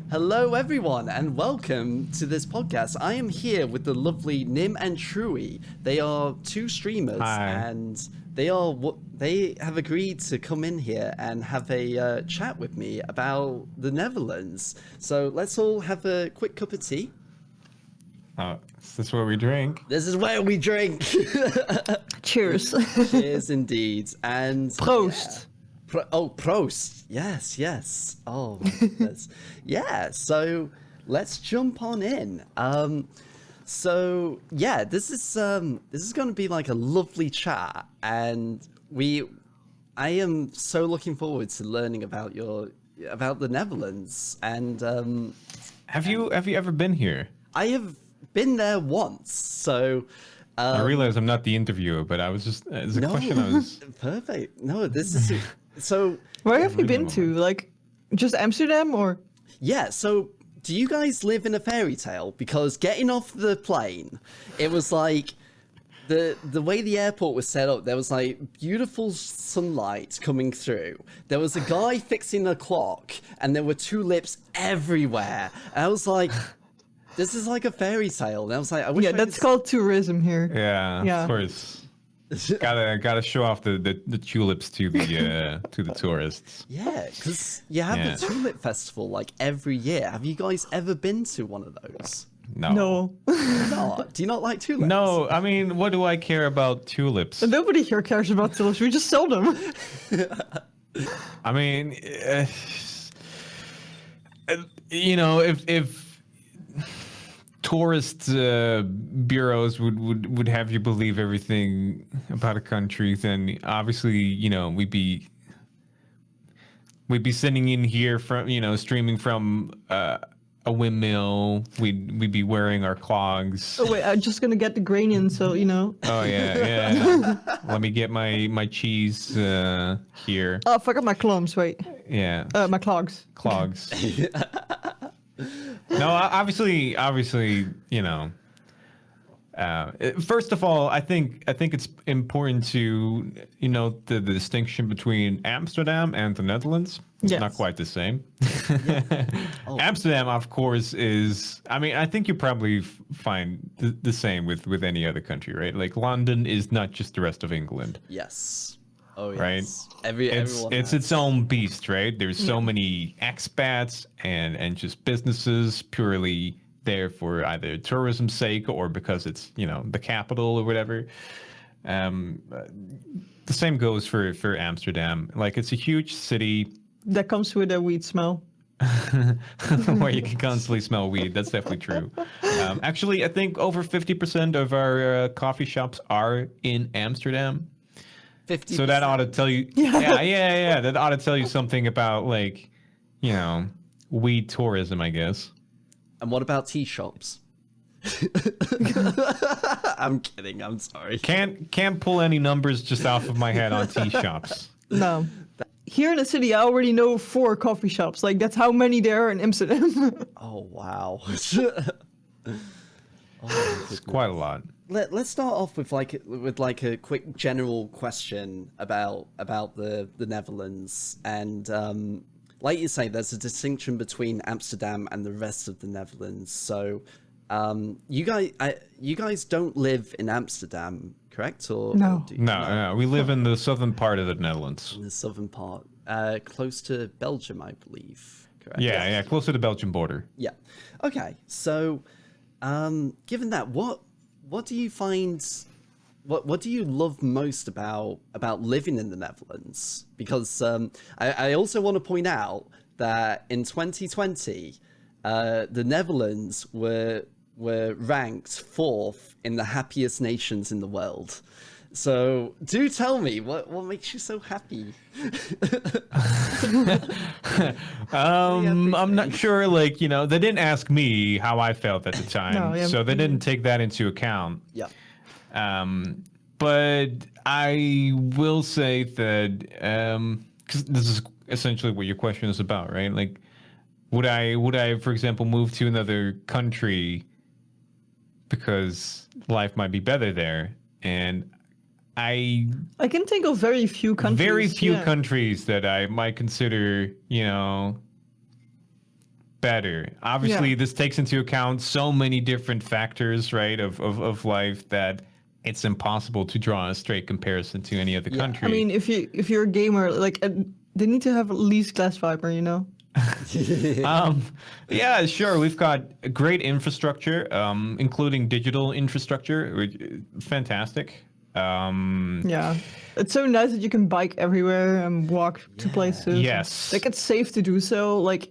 Hello, everyone, and welcome to this podcast. I am here with the lovely Nim and Trui. They are two streamers, and they have agreed to come in here and have a chat with me about the Netherlands. So let's all have a quick cup of tea. Is this where we drink? This is where we drink. Cheers. Cheers, indeed, and Proost. Yeah. Prost. Yes. Oh, my goodness. Yeah, so let's jump on in. So yeah, this is going to be like a lovely chat, and I am so looking forward to learning about the Netherlands. And have you ever been here? I have been there once. So I realize I'm not the interviewer, but I was just it's a question I was perfect. No, this is so. Where have you been to? Like, just Amsterdam or? Yeah, so do you guys live in a fairy tale? Because getting off the plane, it was like the way the airport was set up, there was like beautiful sunlight coming through. There was a guy fixing a clock, and there were tulips everywhere. And I was like, this is like a fairy tale. And I was like, I wish that's called tourism here. Yeah, of course. Gotta show off the tulips to the tourists. Yeah, because you have the tulip festival like every year. Have you guys ever been to one of those? No. No. Do you not like tulips? No, I mean, what do I care about tulips? Nobody here cares about tulips. We just sell them. I mean, if tourist bureaus would have you believe everything about a country, then obviously we'd be sitting in here from streaming from a windmill. We'd be wearing our clogs. Oh wait, I'm just gonna get the grain in, so Oh yeah. Let me get my cheese here. Oh, fuck up my clumps. Wait. Yeah. My clogs. Clogs. No, obviously, first of all, I think it's important to the distinction between Amsterdam and the Netherlands. It's not quite the same. Amsterdam, of course, is. I mean, I think you probably find the same with any other country, right? Like London is not just the rest of England. Yes. Oh, yes. Right. It's its own beast, right? There's so many expats and just businesses purely there for either tourism's sake or because it's the capital or whatever. The same goes for Amsterdam. Like, it's a huge city that comes with a weed smell. Where you can constantly smell weed. That's definitely true. Actually, I think over 50% of our coffee shops are in Amsterdam. 50%. So that ought to tell you, yeah. That ought to tell you something about weed tourism, I guess. And what about tea shops? I'm kidding. I'm sorry. Can't pull any numbers just off of my head on tea shops. No. Here in the city, I already know 4 coffee shops. Like, that's how many there are in Amsterdam. Oh wow. It's quite a lot. Let's start off with a quick general question about the Netherlands, and like you say, there's a distinction between Amsterdam and the rest of the Netherlands. So you guys don't live in Amsterdam, correct? Or no. No. We live in the southern part of the Netherlands. In the southern part, close to Belgium, I believe. Correct? Yeah, close to the Belgian border. Yeah. Okay. So, given that, what do you find? What do you love most about living in the Netherlands? Because I also want to point out that in 2020, the Netherlands were ranked 4th in the happiest nations in the world. So do tell me what makes you so happy. I'm not sure. Like, they didn't ask me how I ffelt at the time, so they didn't take that into account. Yeah. But I will say that because this is essentially what your question is about, right? Like, would I, for example, move to another country because life might be better there? And I can think of very few countries. Countries that I might consider, better. Obviously, this takes into account so many different factors, right, of life that it's impossible to draw a straight comparison to any other country. I mean, if you're a gamer, like they need to have at least glass fiber, you know. Yeah, sure. We've got a great infrastructure, including digital infrastructure. Fantastic. Yeah, it's so nice that you can bike everywhere and walk to places. Yes. Like it's safe to do so. Like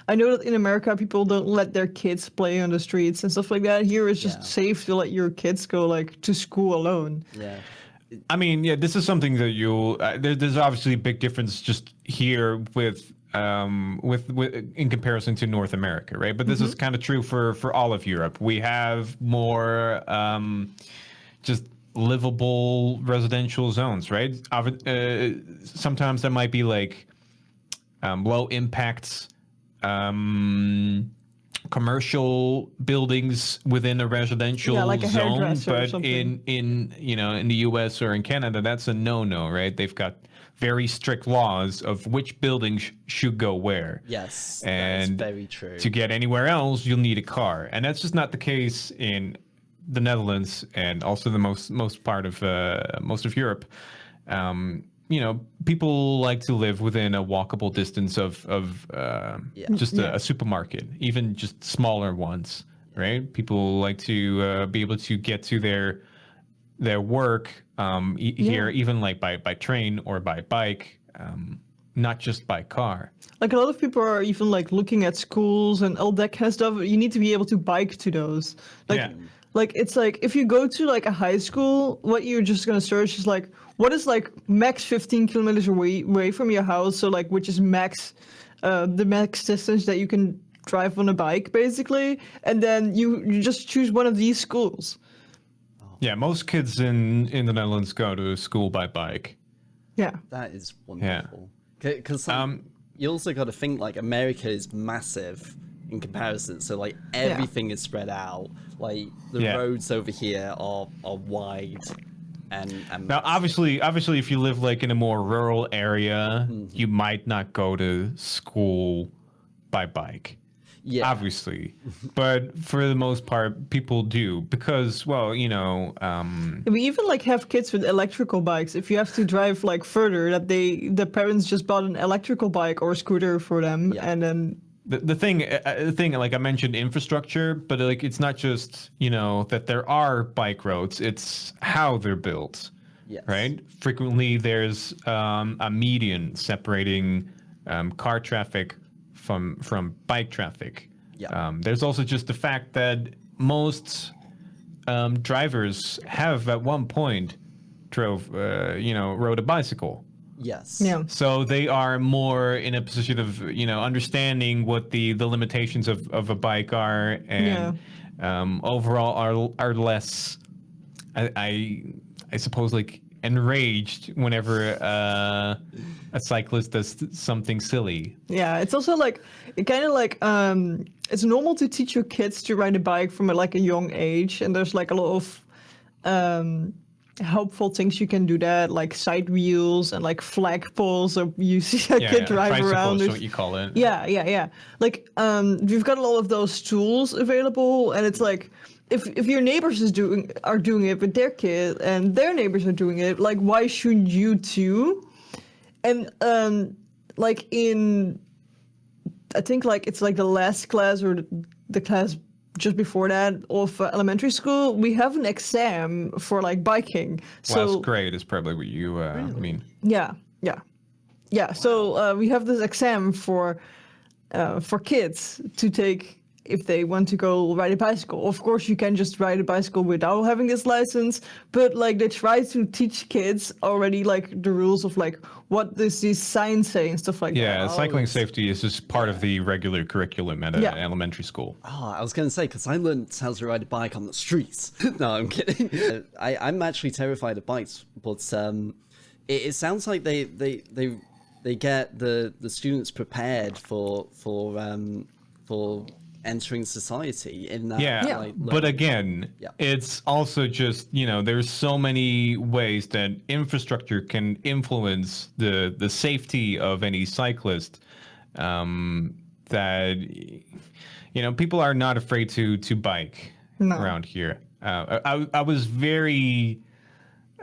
I know that in America people don't let their kids play on the streets and stuff like that. Here it's just safe to let your kids go like to school alone. Yeah. I mean, yeah, this is something that you'll. There's obviously a big difference just here with in comparison to North America, right? But this is kind of true for all of Europe. We have more just livable residential zones, right? Sometimes there might be like low impact commercial buildings within a residential like a zone, but something. in in the US or in Canada, that's a no, right? They've got very strict laws of which buildings should go where. Yes, and that is very true. To get anywhere else, you'll need a car, and that's just not the case in the Netherlands and also the most part of most of Europe. People like to live within a walkable distance of just a supermarket, even just smaller ones, right? People like to be able to get to their work here, even like by train or by bike, not just by car. Like a lot of people are even like looking at schools and all that kind of stuff. You need to be able to bike to those. Like it's like if you go to like a high school, what you're just gonna search is like what is like max 15 kilometers away from your house. So like which is max, the max distance that you can drive on a bike basically, and then you just choose one of these schools. Yeah, most kids in the Netherlands go to school by bike. Yeah, that is wonderful. Because you also got to think like America is massive in comparison, so like everything is spread out. Like the roads over here are wide, and now obviously if you live like in a more rural area, you might not go to school by bike. Yeah, obviously, but for the most part, people do because, well, we even like have kids with electrical bikes. If you have to drive like further, that the parents just bought an electrical bike or a scooter for them, and then the thing, like I mentioned, infrastructure, but like it's not just that there are bike roads; it's how they're built. Yes. Right. Frequently, there's a median separating car traffic from bike traffic. Yeah. There's also just the fact that most drivers have at one point rode a bicycle. Yes. Yeah. So they are more in a position of understanding what the limitations of a bike are, and overall are less, I suppose, like enraged whenever a cyclist does something silly. Yeah, it's also like it kind of like it's normal to teach your kids to ride a bike from like a young age, and there's like a lot of helpful things you can do that, like side wheels and like flagpoles, or you see a kid drive around. Tricycles, what you call it. Yeah. Like we've got a lot of those tools available, and it's like if your neighbors are doing it with their kid and their neighbors are doing it, like why shouldn't you too? And like I think like it's like the last class or the class just before that of elementary school, we have an exam for like biking. Last grade is probably what you mean. Yeah. So we have this exam for kids to take if they want to go ride a bicycle. Of course, you can just ride a bicycle without having this license, but like they try to teach kids already like the rules of like what does this sign say and stuff like that. Yeah, cycling safety is just part of the regular curriculum at elementary school. Oh, I was going to say, because I learned how to ride a bike on the streets. No, I'm kidding. I'm actually terrified of bikes, but it sounds like they get the students prepared for entering society in that. Like, but again, it's also just there's so many ways that infrastructure can influence the safety of any cyclist that people are not afraid to bike around here. I was very.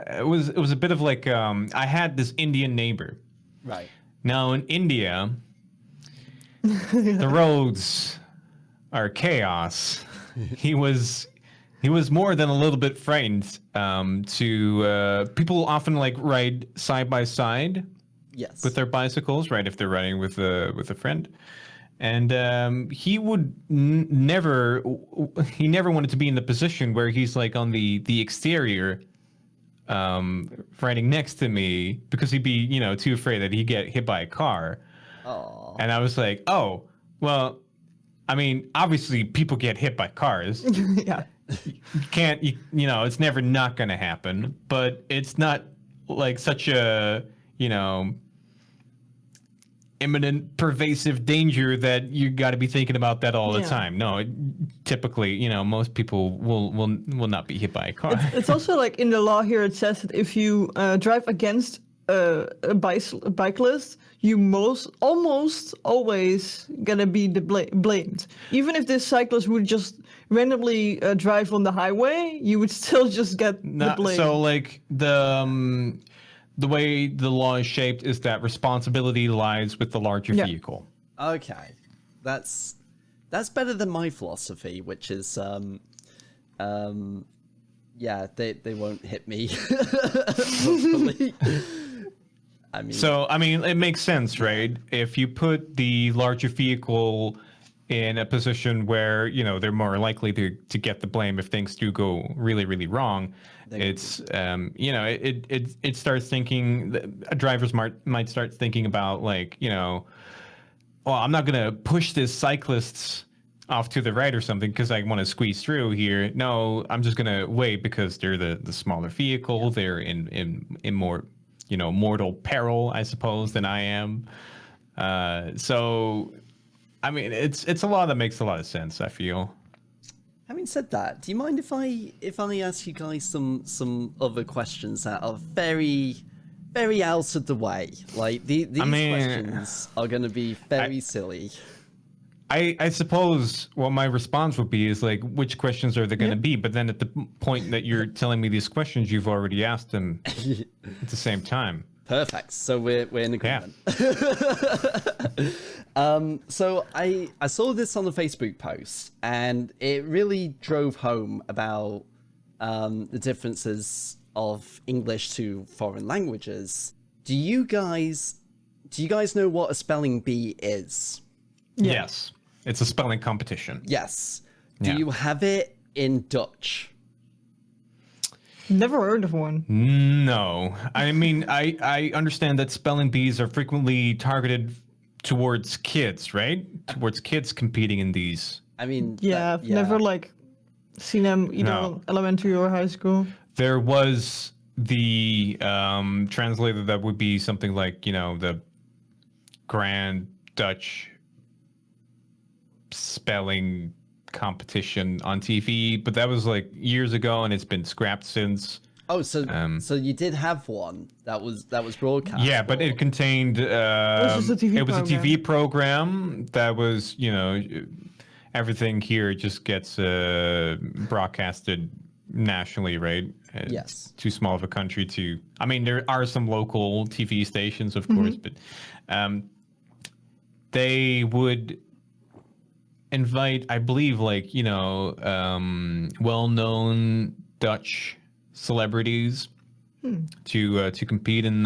It was a bit of like I had this Indian neighbor. Right. Now in India, the roads are chaos. He was more than a little bit frightened. People often like ride side by side. Yes. With their bicycles, right? If they're riding with a friend, and he would never wanted to be in the position where he's like on the exterior, riding next to me because he'd be too afraid that he'd get hit by a car. Oh. And I was like, oh well, I mean, obviously people get hit by cars. Yeah. It's never not gonna happen, but it's not like such a imminent, pervasive danger that you got to be thinking about that all the time. No, typically, most people will not be hit by a car. It's also like in the law here, it says that if you drive against a bicyclist, you almost always gonna be blamed. Even if this cyclist would just randomly drive on the highway, you would still just get the blame. So like the way the law is shaped is that responsibility lies with the larger vehicle. Okay, that's better than my philosophy, which is they won't hit me. Hopefully. I mean, it makes sense, right? If you put the larger vehicle in a position where they're more likely to get the blame if things do go really, really wrong. It's it starts thinking, drivers might start thinking about like well, I'm not gonna push this cyclist off to the right or something because I want to squeeze through here. No, I'm just gonna wait because they're the smaller vehicle. They're in more mortal peril, I suppose, than I am. So I mean, it's a law that makes a lot of sense, I feel. Having said that, do you mind if I ask you guys some other questions that are very, very out of the way? Like these questions are going to be very silly. I suppose what my response would be is like, which questions are they going to be? But then at the point that you're telling me these questions, you've already asked them at the same time. Perfect. So we're in agreement. Yeah. So I saw this on the Facebook post, and it really drove home about the differences of English to foreign languages. Do you guys know what a spelling bee is? Yeah. Yes. It's a spelling competition. Yes. Do you have it in Dutch? Never heard of one. No. I mean, I understand that spelling bees are frequently targeted towards kids, right? Towards kids competing in these. I mean... I've never, like, seen them either in elementary or high school. There was the translator that would be something like, the Grand Dutch spelling competition on TV, but that was like years ago, and it's been scrapped since. Oh, so you did have one that was broadcast. Yeah, but it contained. It was a TV program that was, everything here just gets broadcasted nationally, right? It's too small of a country to. I mean, there are some local TV stations, of course, but they would invite, I believe, like, well-known Dutch celebrities to compete in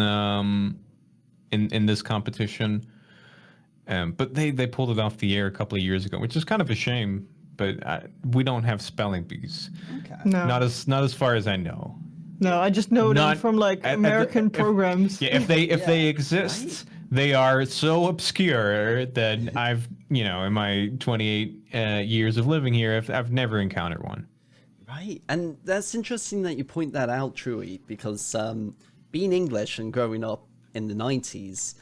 this competition. But they pulled it off the air a couple of years ago, which is kind of a shame. But we don't have spelling bees. Okay. No. Not as far as I know. No, I just know them from like American programs. If they exist. Right? They are so obscure that I've, in my 28 years of living here, I've never encountered one. Right. And that's interesting that you point that out, Trui, because being English and growing up in the 90s,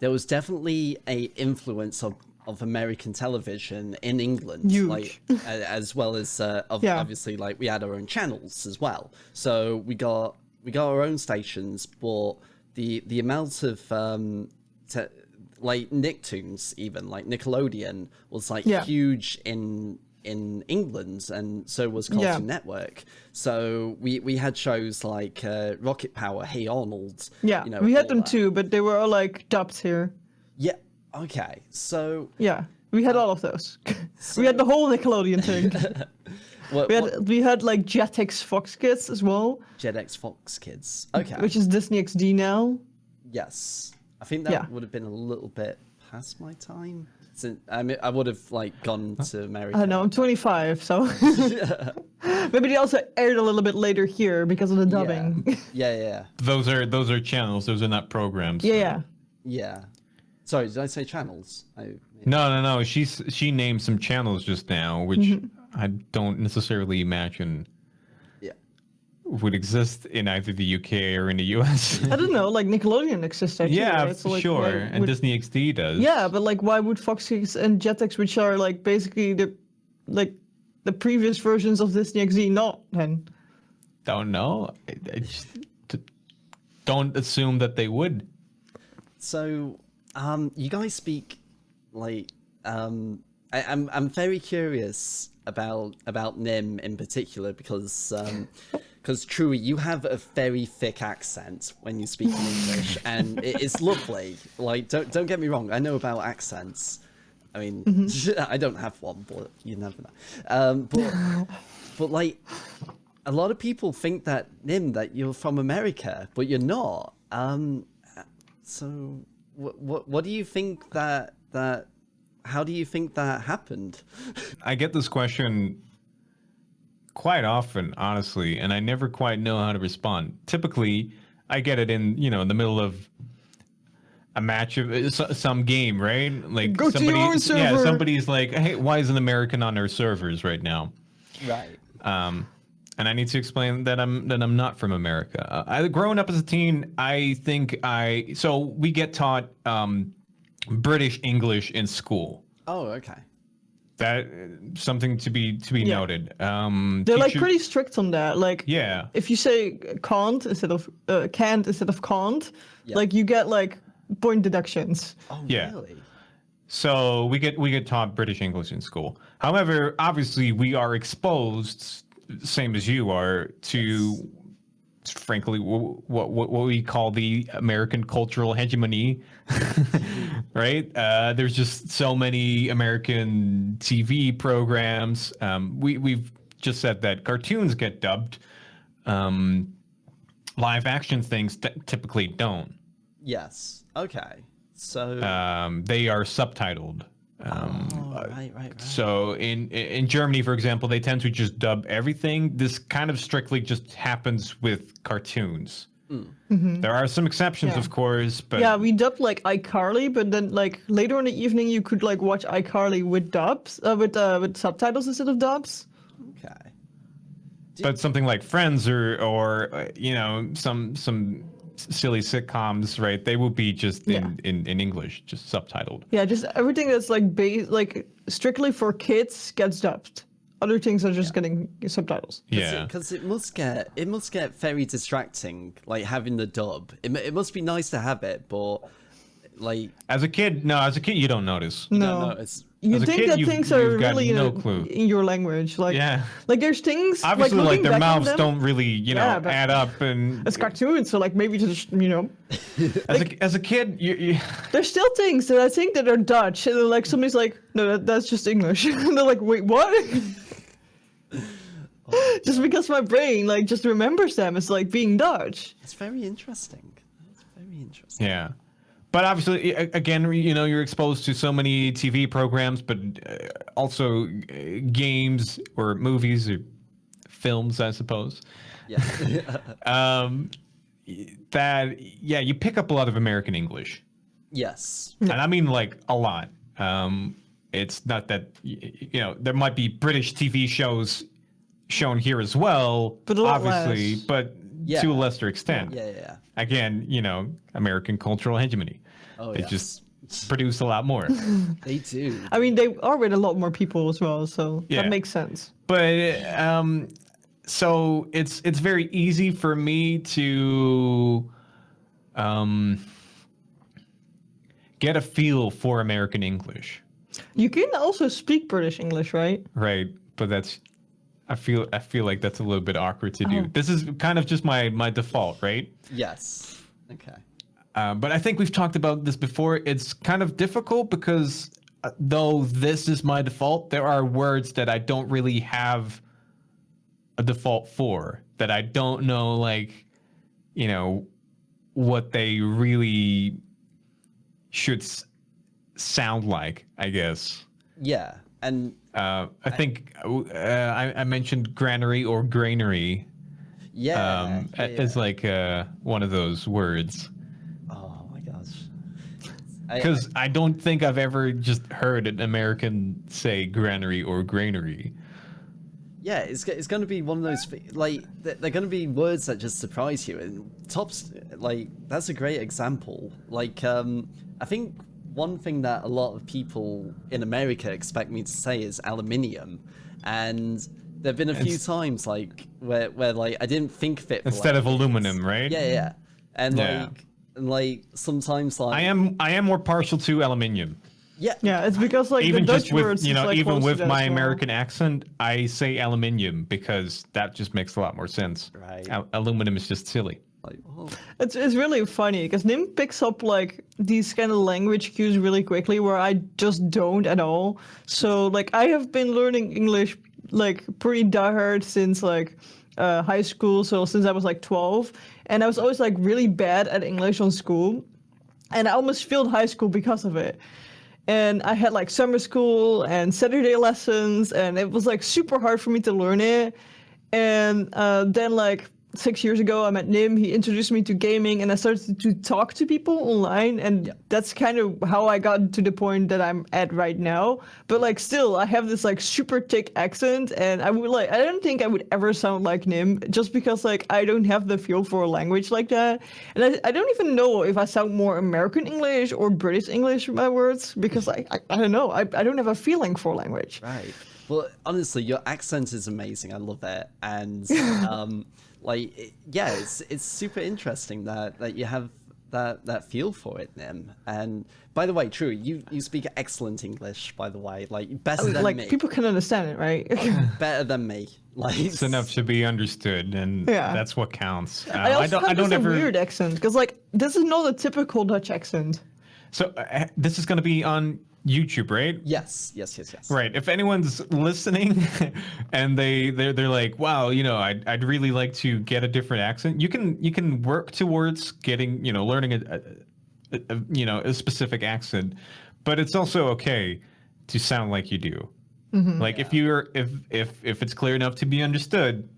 there was definitely a influence of American television in England. Huge. Like, as well as, obviously, like, we had our own channels as well. So we got our own stations, but... The amount of like Nicktoons, even like Nickelodeon was like Yeah. huge in England, and so was Cartoon Network. So we had shows like Rocket Power, Hey Arnold. Yeah, you know, we had all them that. too, but they were all like dubbed here. Yeah. Okay. So Yeah, we had all of those. We had the whole Nickelodeon thing. what, We had like Jetix Fox Kids as well, JetX Fox Kids? Okay. which is Disney XD now. Yes. I think that Yeah. would have been a little bit past my time. Since I mean, I would have like gone to America. I know, I'm 25, so maybe they also aired a little bit later here because of the dubbing. Yeah. Those are channels. Those are not programs. Yeah. Sorry, did I say channels? No. She named some channels just now, which I don't necessarily imagine Yeah. would exist in either the UK or in the US. I don't know, like Nickelodeon exists there too, Yeah, right? So, like, sure. why And would- Disney XD does. Yeah, but like, why would Fox Kids and Jetix, which are like basically the previous versions of Disney XD, not then? Don't know. I just don't assume that they would. So, you guys speak like I'm very curious about Nim in particular because Trui, you have a very thick accent when you speak in English, and it's lovely. Like, don't get me wrong, I know about accents. I mean, I don't have one, but you never know. But like, a lot of people think that Nim, that you're from America, but you're not. So what do you think that how do you think that happened? I get this question quite often, honestly, and I never quite know how to respond. Typically, I get it in the middle of a match of some game, right? Like Go to your own server. somebody's like, "Hey, why is an American on our servers right now?" Right. And I need to explain that I'm not from America. Growing up as a teen, I think so we get taught British English in school. Oh, okay. That something to be noted. They're like pretty strict on that. Like, Yeah. if you say can't instead of can't, like you get like point deductions. Oh, Yeah. really? So we get taught British English in school. However, obviously we are exposed, same as you are, to frankly what we call the American cultural hegemony, right? There's just so many American TV programs. We've just said that cartoons get dubbed. Live action things typically don't. Yes. Okay. So. They are subtitled. Right. So in Germany, for example, they tend to just dub everything. This kind of strictly just happens with cartoons. There are some exceptions, Yeah. of course, but Yeah, we dubbed like iCarly, but then like later in the evening you could like watch iCarly with dubs, with subtitles instead of dubs. Okay. but something like Friends or some silly sitcoms, right? They will be just in English, just subtitled. Yeah, just everything that's like strictly for kids gets dubbed. Other things are just getting subtitles. Yeah. Because it must get very distracting, like having the dub. It must be nice to have it, but like As a kid, you don't notice. No, it's you As a think kid, that you've- things are you've got really no clue. in your language. Like, Yeah. like there's things Obviously, like looking their back on mouths them, don't really, Yeah, but add up. And It's cartoons, so like maybe just as a kid, you there's still things that I think that are Dutch, and then, like somebody's like, no, that's just English. And they're like, wait, what? Just because my brain like just remembers them as like being Dutch. it's very interesting. It's very interesting. Yeah. But obviously, again, you're exposed to so many TV programs, but also games or movies or films, I suppose. Yeah. You pick up a lot of American English. Yes. And I mean, like, a lot. It's not that, there might be British TV shows shown here as well, But a lot obviously, less. but Yeah. to a lesser extent. Yeah. Again, American cultural hegemony. Oh, They yes. just produce a lot more. They do. I mean, they are with a lot more people as well, so Yeah. that makes sense. But so it's very easy for me to get a feel for American English. You can also speak British English, right? Right, but that's I feel like that's a little bit awkward to do. Oh. This is kind of just my default, right? Yes. Okay. But I think we've talked about this before. It's kind of difficult because though this is my default, there are words that I don't really have a default for, that I don't know, like, you know, what they really should sound like, I guess. Yeah, and I think I mentioned granary or granary as like one of those words. Oh my gosh. Because I don't think I've ever just heard an American say granary or granary. Yeah, it's going to be one of those, like, they're going to be words that just surprise you. And tops, like, that's a great example. Like, I think one thing that a lot of people in America expect me to say is aluminium. And there have been a few times, like, where like, I didn't think of it. Instead of aluminum, right? Yeah. And, like, sometimes, like... I am more partial to aluminium. Yeah, it's because like even the Dutch just with words, like even with my well. American accent, I say aluminium because that just makes a lot more sense. Right. Aluminum is just silly. Like, oh. It's really funny because Nim picks up like these kind of language cues really quickly where I just don't at all. So like I have been learning English like pretty diehard since like high school, so since I was like 12, and I was always like really bad at English on school, and I almost failed high school because of it. And I had like summer school and Saturday lessons, and it was like super hard for me to learn it. And then like 6 years ago, I met Nim. He introduced me to gaming, and I started to talk to people online, and that's kind of how I got to the point that I'm at right now. But like, still, I have this like super thick accent, and I don't think I would ever sound like Nim, just because like I don't have the feel for a language like that, and I don't even know if I sound more American English or British English with my words, because I don't know. I don't have a feeling for language. Right. Well, honestly, your accent is amazing. I love it, and it's super interesting that you have that feel for it, Nim. And by the way, Trui, you speak excellent English. By the way, like better than like me. people can understand it, right? Better than me. Like It's enough to be understood, and that's what counts. I also I don't have ever a weird accent because like this is not a typical Dutch accent. So this is going to be on YouTube, right? Yes. Right. If anyone's listening and they're like, wow, you know, I'd really like to get a different accent. You can work towards getting, you know, learning a specific accent, but it's also okay to sound like you do. Mm-hmm. Like if it's clear enough to be understood,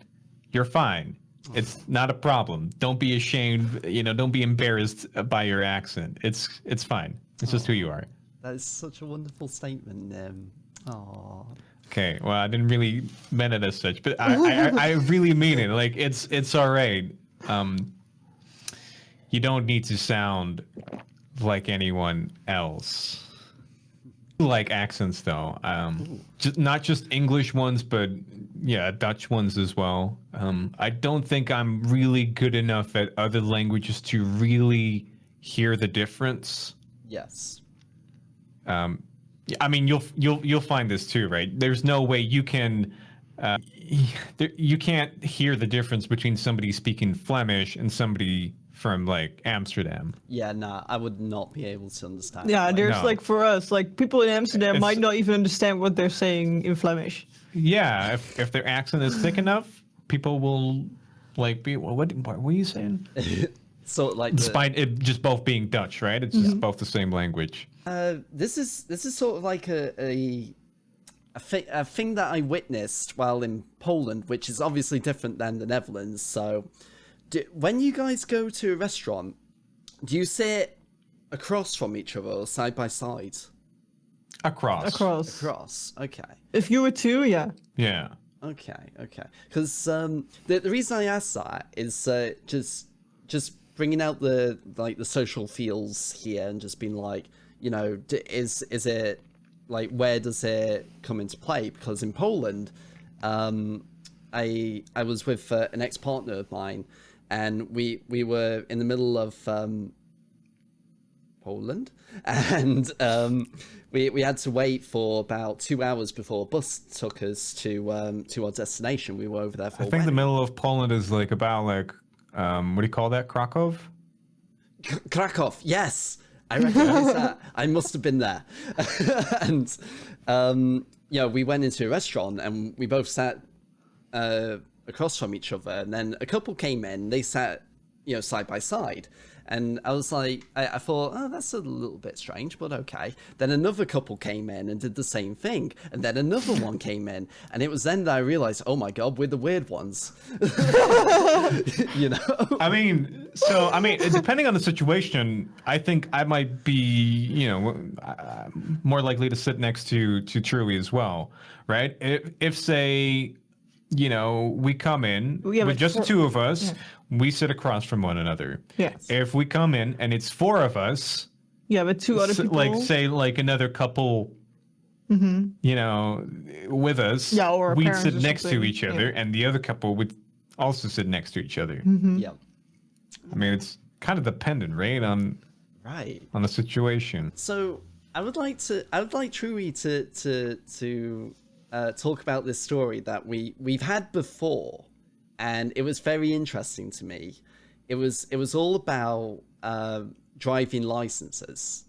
you're fine. It's not a problem. Don't be ashamed. You know, don't be embarrassed by your accent. It's fine. It's just who you are. That is such a wonderful statement, Nim. Aww. Okay, well, I didn't really mean it as such, but I really mean it. Like, it's all right. You don't need to sound like anyone else. Like accents, though. Not just English ones, but yeah, Dutch ones as well. I don't think I'm really good enough at other languages to really hear the difference. Yes. I mean, you'll find this too, right? There's no way you can you can't hear the difference between somebody speaking Flemish and somebody from like Amsterdam. Yeah, nah, I would not be able to understand. Yeah, like, there's like for us, like people in Amsterdam might not even understand what they're saying in Flemish. Yeah, if their accent is thick enough, people will like be. What were you saying? So like, despite it just both being Dutch, right? It's just both the same language. This is sort of like a thing that I witnessed while in Poland, which is obviously different than the Netherlands. So, when you guys go to a restaurant, do you sit across from each other or side by side? Across. Okay. If you were two, yeah. Yeah. Okay. Because the reason I asked that is just bringing out the social feels here and just being like, you know, is it like, where does it come into play? Because in Poland, I was with an ex-partner of mine, and we were in the middle of Poland, and we had to wait for about 2 hours before a bus took us to our destination. We were over there for. I think the middle of Poland is like about like what do you call that? Krakow? Krakow, yes, I recognize that. I must have been there. And we went into a restaurant and we both sat across from each other, and then a couple came in. They sat side by side, and I was like, I thought, oh, that's a little bit strange, but okay. Then another couple came in and did the same thing, and then another one came in, and it was then that I realized, oh my god, we're the weird ones. I mean, depending on the situation, I think I might be, more likely to sit next to Trui as well, right? If say, we come in with just the two of us. Yeah. We sit across from one another. Yes. If we come in and it's four of us, but two other people, like say like another couple, with us, or we'd sit next to each other, and the other couple would also sit next to each other. Yeah. I mean, it's kind of dependent, right, on the situation. So I would like Trui to talk about this story that we've had before. And it was very interesting to me. It was all about driving licenses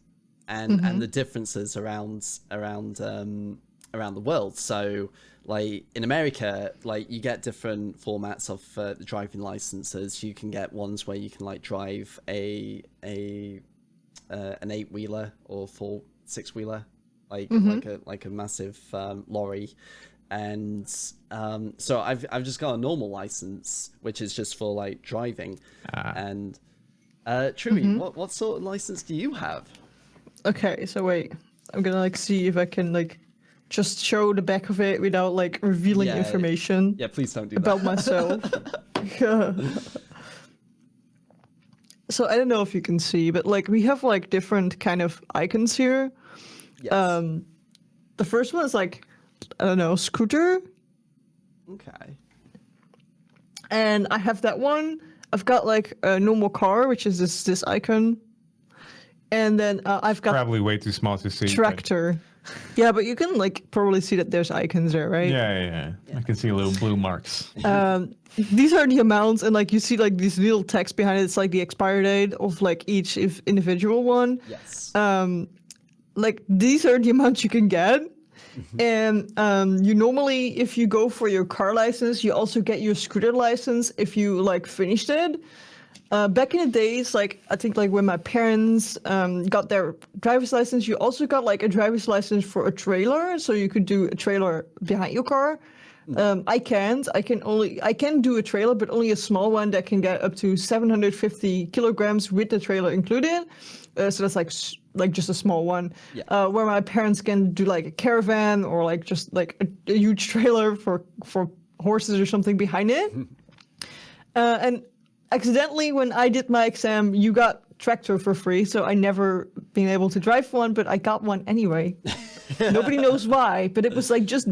and the differences around the world. So, like in America, like you get different formats of the driving licenses. You can get ones where you can like drive an 8-wheeler or 6-wheeler, like a massive lorry. And so I've just got a normal license, which is just for like driving. And Trui, what sort of license do you have? Okay, so wait, I'm gonna like see if I can like just show the back of it without like revealing information. Yeah, please don't do about that. myself. So I don't know if you can see, but like we have like different kind of icons here. Yes. The first one is like, I don't know, scooter. Okay. And I have that one. I've got like a normal car, which is this icon. And then I've got probably way too small to see. Tractor. But... Yeah, but you can like probably see that there's icons there, right? Yeah. I can see little blue marks. These are the amounts, and like you see like this little text behind it. It's like the expiry date of like each individual one. Yes. Like these are the amounts you can get. And you normally, if you go for your car license, you also get your scooter license if you like finished it. Back in the days, like I think like when my parents got their driver's license, you also got like a driver's license for a trailer, so you could do a trailer behind your car. I can't. I can do a trailer, but only a small one that can get up to 750 kilograms with the trailer included. So that's like just a small one. Yeah. Where my parents can do like a caravan or like just like a huge trailer for horses or something behind it. And accidentally, when I did my exam, you got tractor for free, so I never been able to drive one, but I got one anyway. Nobody knows why, but it was like just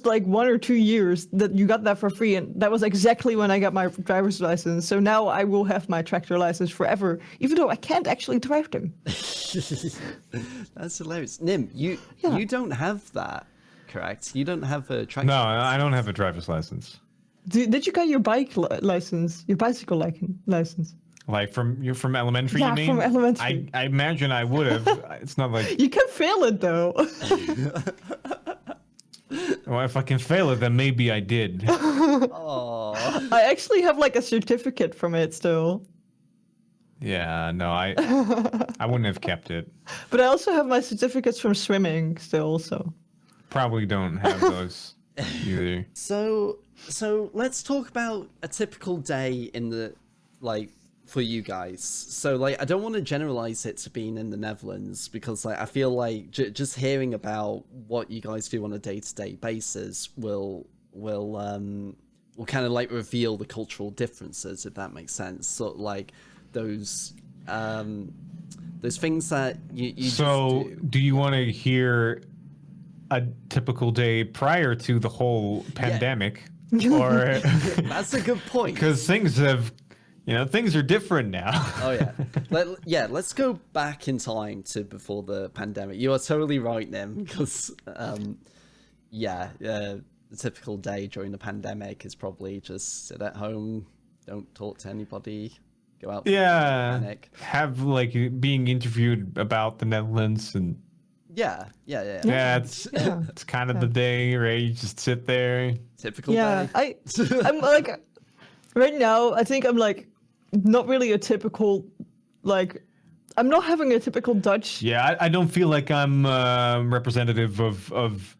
like 1 or 2 years that you got that for free, and that was exactly when I got my driver's license. So now I will have my tractor license forever, even though I can't actually drive them. That's hilarious. Nim, you don't have that, correct? You don't have a tractor. No, I don't have a driver's license. Did you get your bike license, your bicycle license? Like from elementary, you mean? Yeah, from elementary. I imagine I would have. It's not like... You can fail it, though. Well, if I can fail it, then maybe I did. Aww. I actually have like a certificate from it still. Yeah, no, I wouldn't have kept it. But I also have my certificates from swimming still, so... Probably don't have those either. So let's talk about a typical day in the, like, for you guys. So like I don't want to generalize it to being in the Netherlands, because like I feel like just hearing about what you guys do on a day-to-day basis will kind of like reveal the cultural differences, if that makes sense. So like those things that you so just do you want to hear a typical day prior to the whole pandemic? Or that's a good point, because things have things are different now. Oh yeah. Let's go back in time to before the pandemic. You are totally right, Nim, because the typical day during the pandemic is probably just sit at home, don't talk to anybody, go out. Panic. Have like being interviewed about the Netherlands and. Yeah. It's kind of the day, right? You just sit there. Typical day. I'm like, right now, I think I'm like, not really a typical, like, I'm not having a typical Dutch. Yeah, I don't feel like I'm representative of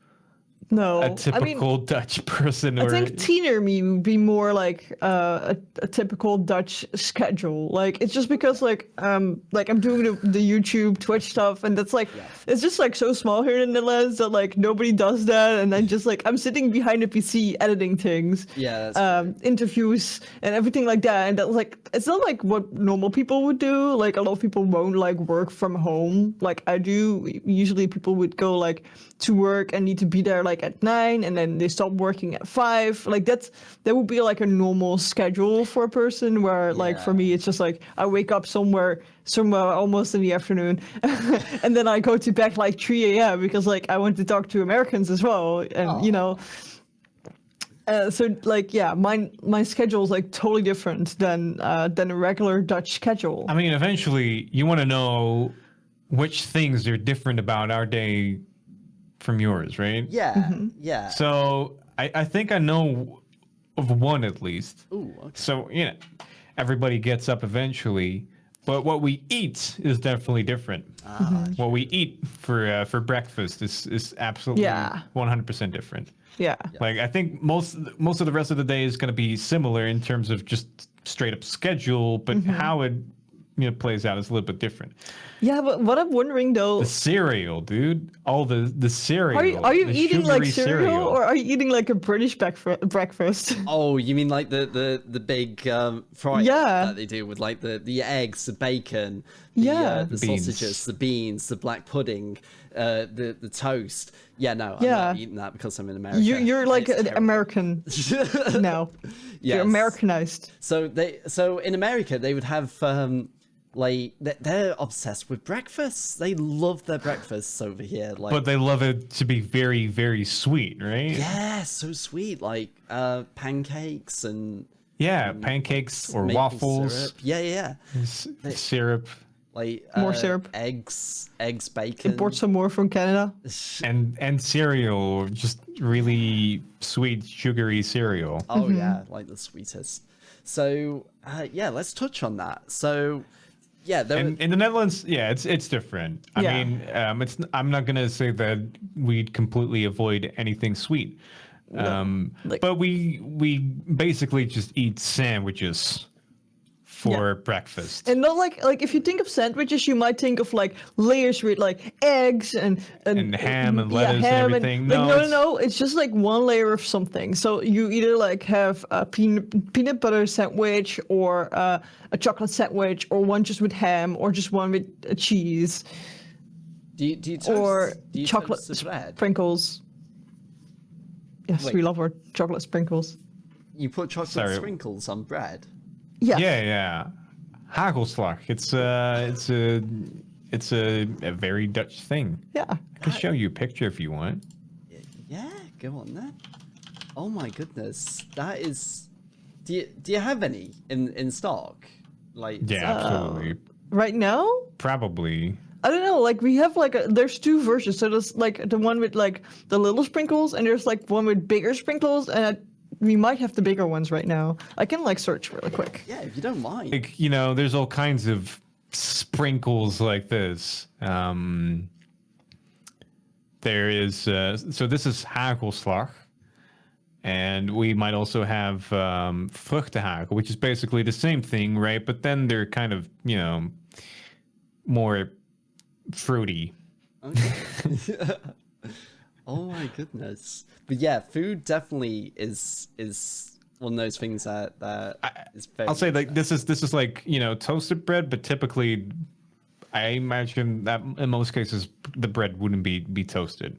no, a typical Dutch person. I think teener me would be more like a typical Dutch schedule. Like it's just because like I'm doing the YouTube Twitch stuff, and that's like it's just like so small here in the Netherlands that like nobody does that, and then just like I'm sitting behind a PC editing things, interviews and everything like that, and that's like it's not like what normal people would do. Like a lot of people won't like work from home like I do. Usually people would go like to work and need to be there like at 9 and then they stop working at 5. Like that would be like a normal schedule for a person, where like for me it's just like I wake up somewhere almost in the afternoon and then I go to bed like 3 a.m. because like I want to talk to Americans as well, and so like my schedule is like totally different than a regular Dutch schedule. I mean, eventually you want to know which things are different about our day from yours, right? Yeah. So I think I know of one at least. Ooh, okay. So everybody gets up eventually, but what we eat is definitely different. What we eat for breakfast is absolutely 100% different. Yeah. Like I think most of the rest of the day is going to be similar in terms of just straight up schedule, but how it plays out is a little bit different. Yeah, but what I'm wondering though, the cereal, dude, all the cereal. Are you eating like cereal, or are you eating like a British breakfast? Oh, you mean like the big fry that they do with like the eggs, the bacon, the sausages, the beans, the black pudding, the toast. Yeah, no, I'm not eating that because I'm in America. You're like an American now. You're Americanized. So in America they would have like they're obsessed with breakfast. They love their breakfasts over here. Like, but they love it to be very, very sweet, right? Yeah, so sweet. Like pancakes and pancakes or waffles. Syrup. Yeah. Syrup. Like more syrup. Eggs, bacon. Import some more from Canada. And cereal, just really sweet, sugary cereal. Oh yeah, like the sweetest. So let's touch on that. So. Yeah, in the Netherlands, it's different. I mean, I'm not gonna say that we'd completely avoid anything sweet, but we basically just eat sandwiches for breakfast. And not like if you think of sandwiches, you might think of like layers with like eggs and ham and lettuce and everything. No, it's just like one layer of something. So you either like have a peanut butter sandwich or a chocolate sandwich, or one just with ham, or just one with cheese. Do you toast, or chocolate toast the bread? sprinkles? Yes, we love our chocolate sprinkles. You put chocolate sprinkles on bread? Yeah. Hagelslag. It's a very Dutch thing. Yeah. I can show you a picture if you want. Yeah, go on then. Oh my goodness, that is. Do you have any in stock? Like absolutely. Right now? Probably. I don't know. Like we have like there's two versions. So there's like the one with like the little sprinkles, and there's like one with bigger sprinkles, and we might have the bigger ones right now. I can like search really quick. Yeah, if you don't mind. Like, there's all kinds of sprinkles like this. There is so this is hagelslag. And we might also have vruchtenhagel, which is basically the same thing, right? But then they're kind of, more fruity. Okay. Oh my goodness. But yeah, food definitely is one of those things that is very. I'll say like this is like toasted bread, but typically, I imagine that in most cases the bread wouldn't be toasted.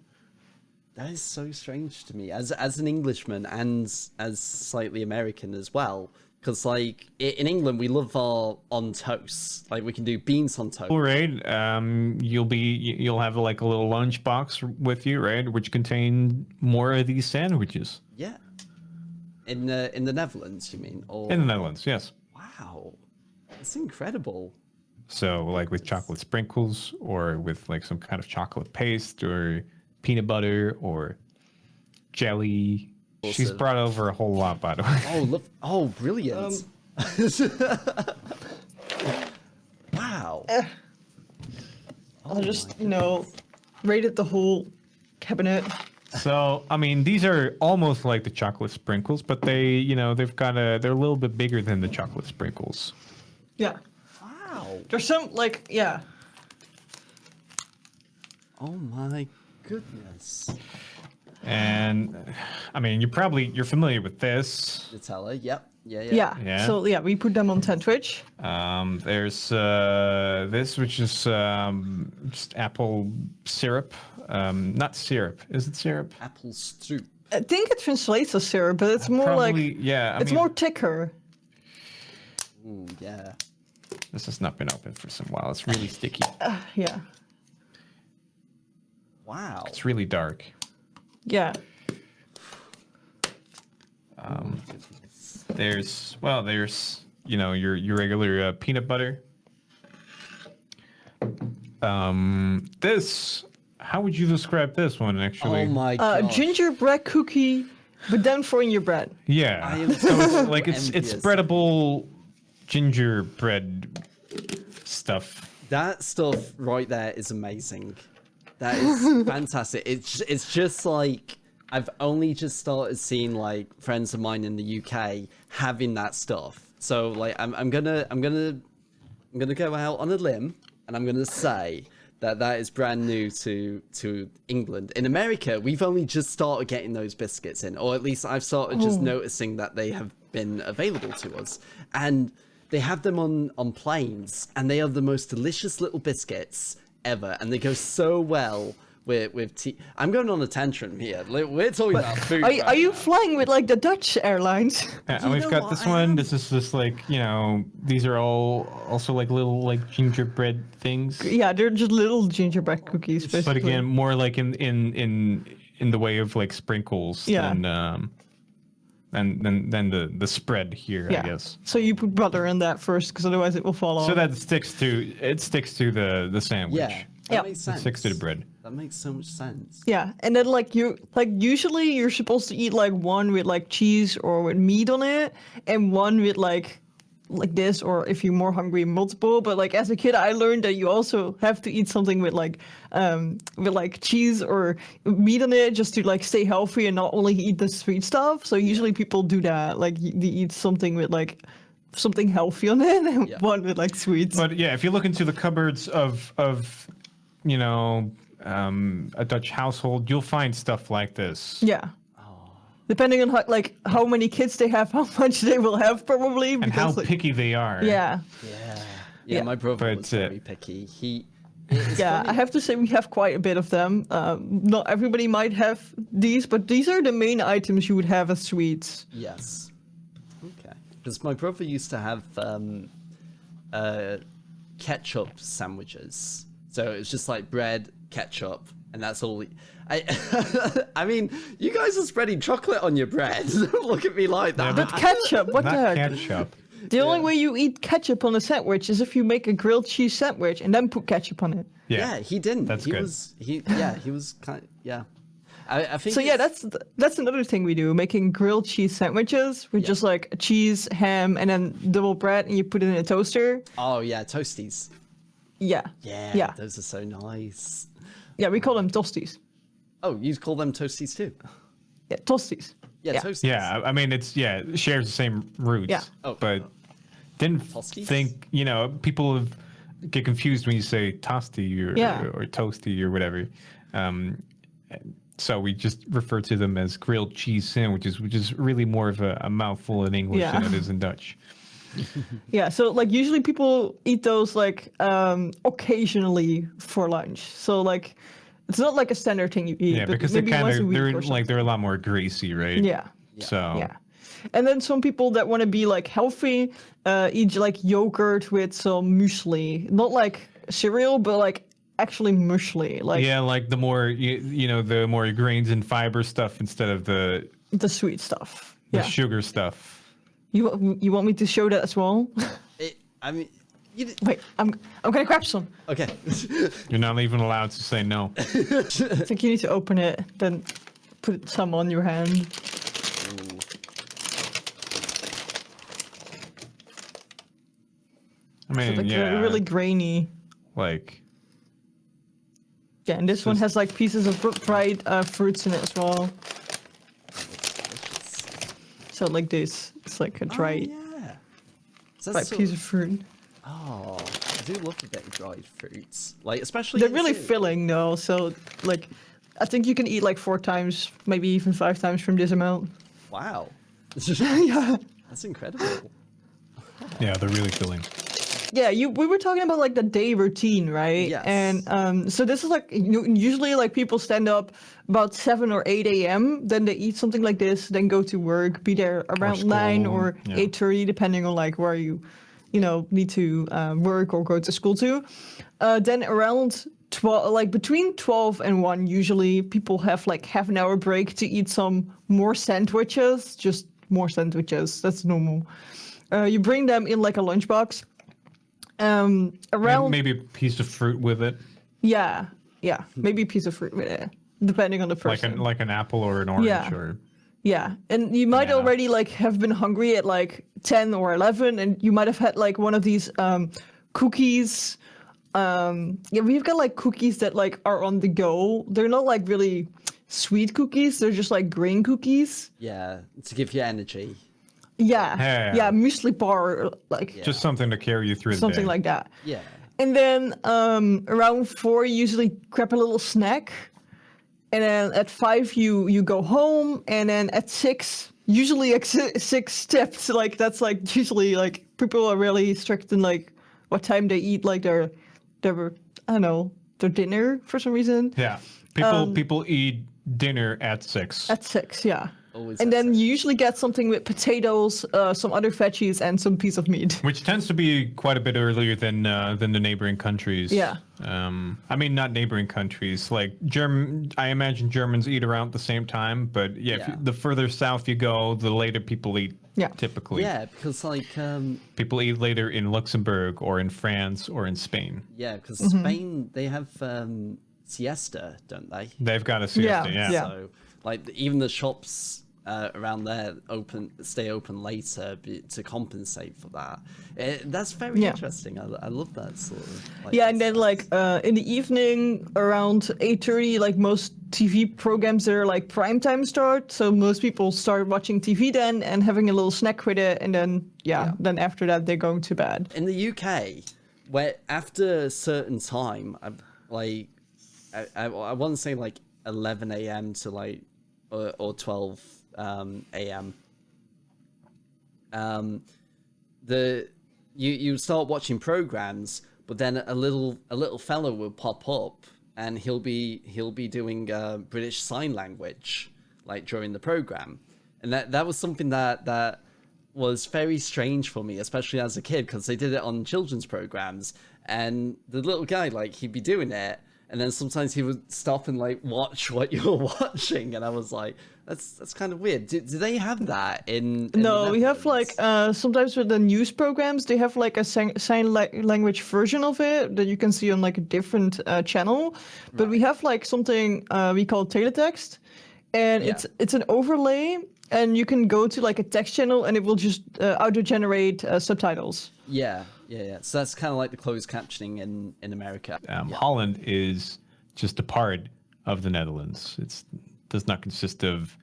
That is so strange to me, as an Englishman and as slightly American as well. Because like in England, we love our on toast. Like we can do beans on toast. All right. You'll have like a little lunch box with you, right, which contain more of these sandwiches. Yeah. In the Netherlands, you mean? Or In the Netherlands, yes. wow, that's incredible. So like with chocolate sprinkles, or with like some kind of chocolate paste, or peanut butter, or jelly. She's Awesome. brought over a whole lot, by the way. Oh look! Oh, brilliant! Wow. I'll just, raided the whole cabinet. So, I mean, these are almost like the chocolate sprinkles, but they're a little bit bigger than the chocolate sprinkles. Yeah. Wow. There's some, yeah. Oh my goodness. And, I mean, you're familiar with this. Nutella. Yep. Yeah. Yeah. So, we put them on sandwich. There's this, which is just apple syrup. Not syrup. Is it syrup? Apple stroop. I think it translates as syrup, but it's more Probably, yeah. It's more thicker. Ooh, yeah. This has not been open for some while. It's really sticky. Yeah. Wow. It's really dark. Yeah. There's your regular peanut butter. This, how would you describe this one actually? Oh my god. Gingerbread cookie, but then for in your bread. Yeah. I am So it's like it's envious. spreadable gingerbread stuff. That stuff right there is amazing. That is fantastic. It's just like I've only just started seeing like friends of mine in the UK having that stuff. So like I'm gonna go out on a limb and I'm gonna say that is brand new to England. In America, we've only just started getting those biscuits in, or at least I've started just noticing that they have been available to us. And they have them on planes, and they are the most delicious little biscuits ever, and they go so well with tea. I'm going on a tantrum here. We're talking about food. Are you flying with like the Dutch airlines? Yeah, and You we've know got what, this I one. am- This is just like, these are all also like little like gingerbread things. Yeah, they're just little gingerbread cookies, basically. But again, more like in the way of like sprinkles Yeah. than the spread here, I guess. So you put butter in that first, because otherwise it will fall off. So that sticks to the sandwich. Yeah, that Yep. makes It sense. sticks to the bread. That makes so much sense. Yeah, and then usually you're supposed to eat like one with like cheese or with meat on it, and one with like this, or if you're more hungry, multiple. But like as a kid, I learned that you also have to eat something with like cheese or meat on it, just to like stay healthy and not only eat the sweet stuff. So usually people do that, like they eat something with like something healthy on it, and one with like sweets. But yeah, if you look into the cupboards of a Dutch household, you'll find stuff like this. Yeah. Depending on how many kids they have, how much they will have probably. And how because, like, picky they are. Yeah. Yeah, my brother But, was very picky. It's Yeah, funny. I have to say we have quite a bit of them. Not everybody might have these, but these are the main items you would have as sweets. Yes. Okay. Because my brother used to have ketchup sandwiches. So it's just like bread, ketchup, and that's all. I mean, you guys are spreading chocolate on your bread. Don't look at me like that. But ketchup, what the Not heck? ketchup. The only way you eat ketchup on a sandwich is if you make a grilled cheese sandwich and then put ketchup on it. Yeah, he didn't. That's he good. He was kind. Yeah. I think. So yeah, that's another thing we do, making grilled cheese sandwiches with just like cheese, ham, and then double bread, and you put it in a toaster. Oh yeah, toasties. Yeah. Yeah. Yeah. Those are so nice. Yeah, we call them tosties. Oh, you call them toasties too? Yeah, tosties. Yeah, Yeah. toasties. Yeah, I mean, it shares the same roots. Yeah. Oh. But didn't Toasties? think, people get confused when you say toasty or toasty or whatever. So we just refer to them as grilled cheese sandwiches, which is really more of a mouthful in English Yeah. than it is in Dutch. Yeah, so like usually people eat those like occasionally for lunch. So like it's not like a standard thing you eat. Yeah, but because they're maybe once a week or they're a lot more greasy, right? Yeah. So Yeah. And then some people that want to be like healthy eat like yogurt with some muesli, not like cereal, but like actually muesli. Like yeah, like the more you know, the more grains and fiber stuff instead of the sweet stuff. the sugar stuff. You want me to show that as well? I mean, Wait, I'm gonna grab some. okay. You're not even allowed to say no. I think you need to open it, then put some on your hand. I mean, So, like, yeah, really grainy. like Yeah, and this one has like pieces of dried fruits in it as well. So like this, it's like a dried, Yeah. dried piece of fruit. Oh, I do love a bit of dried fruits. Like, especially They're in really cereal. filling though, so like, I think you can eat like 4 times, maybe even 5 times from this amount. Wow. Yeah. That's incredible. yeah, they're really filling. Yeah, we were talking about like the day routine, right? Yes. And so this is like usually like people stand up about 7 or 8 a.m. Then they eat something like this, then go to work, be there around 9 school, or yeah. 8:30, depending on like where you know, need to work or go to school to. Then around 12, like between 12 and 1, usually people have like half an hour break to eat some more sandwiches, just more sandwiches. That's normal. You bring them in like a lunchbox. Around Maybe a piece of fruit with it, yeah, maybe a piece of fruit with it, depending on the person. like an apple or an orange Yeah. or Yeah, and you might Banana. already like have been hungry at like 10 or 11, and you might have had like one of these cookies. Yeah, we've got like cookies that like are on the go. They're not like really sweet cookies. They're just like grain cookies. Yeah, to give you energy. Yeah, Yeah. muesli bar, like just something to carry you through the something day. like that. Yeah. And then around 4, you usually grab a little snack. And then at 5, you go home. And then at 6, usually at 6 steps, like that's like usually like people are really strict in like what time they eat like their I don't know, their dinner for some reason. Yeah, people eat dinner at 6. At 6, yeah. Always And at then 6. you usually get something with potatoes, some other veggies, and some piece of meat. Which tends to be quite a bit earlier than the neighboring countries. Yeah. I mean, not neighboring countries. Like I imagine Germans eat around the same time. But yeah, Yeah. the further south you go, the later people eat. Yeah. Typically. Yeah, because like People eat later in Luxembourg or in France or in Spain. yeah, because Mm-hmm. Spain they have siesta, don't they? They've got a siesta. Yeah. Yeah. So like even the shops around there stay open later to compensate for that. That's very Yeah. interesting. I love that sort of. Like, Yeah, and then like in the evening around 8:30, like most TV programs are like primetime start. So most people start watching TV then and having a little snack with it, and then then after that they're going to bed. in the UK, where after a certain time, I want to say like 11 a.m. to like or 12 a.m. You start watching programs, but then a little fellow will pop up and he'll be doing British Sign Language like during the program, and that was something that was very strange for me, especially as a kid, because they did it on children's programs, and the little guy, like, he'd be doing it, and then sometimes he would stop and like watch what you were watching, and I was like, that's kind of weird. Do they have that in No, the we have like Netherlands? sometimes with the news programs they have like a sign language version of it that you can see on like a different channel, but we have like something we call teletext, and Yeah. it's an overlay, and you can go to like a text channel and it will just auto generate subtitles. Yeah. So that's kind of like the closed captioning in America. Holland is just a part of the Netherlands. It does not consist of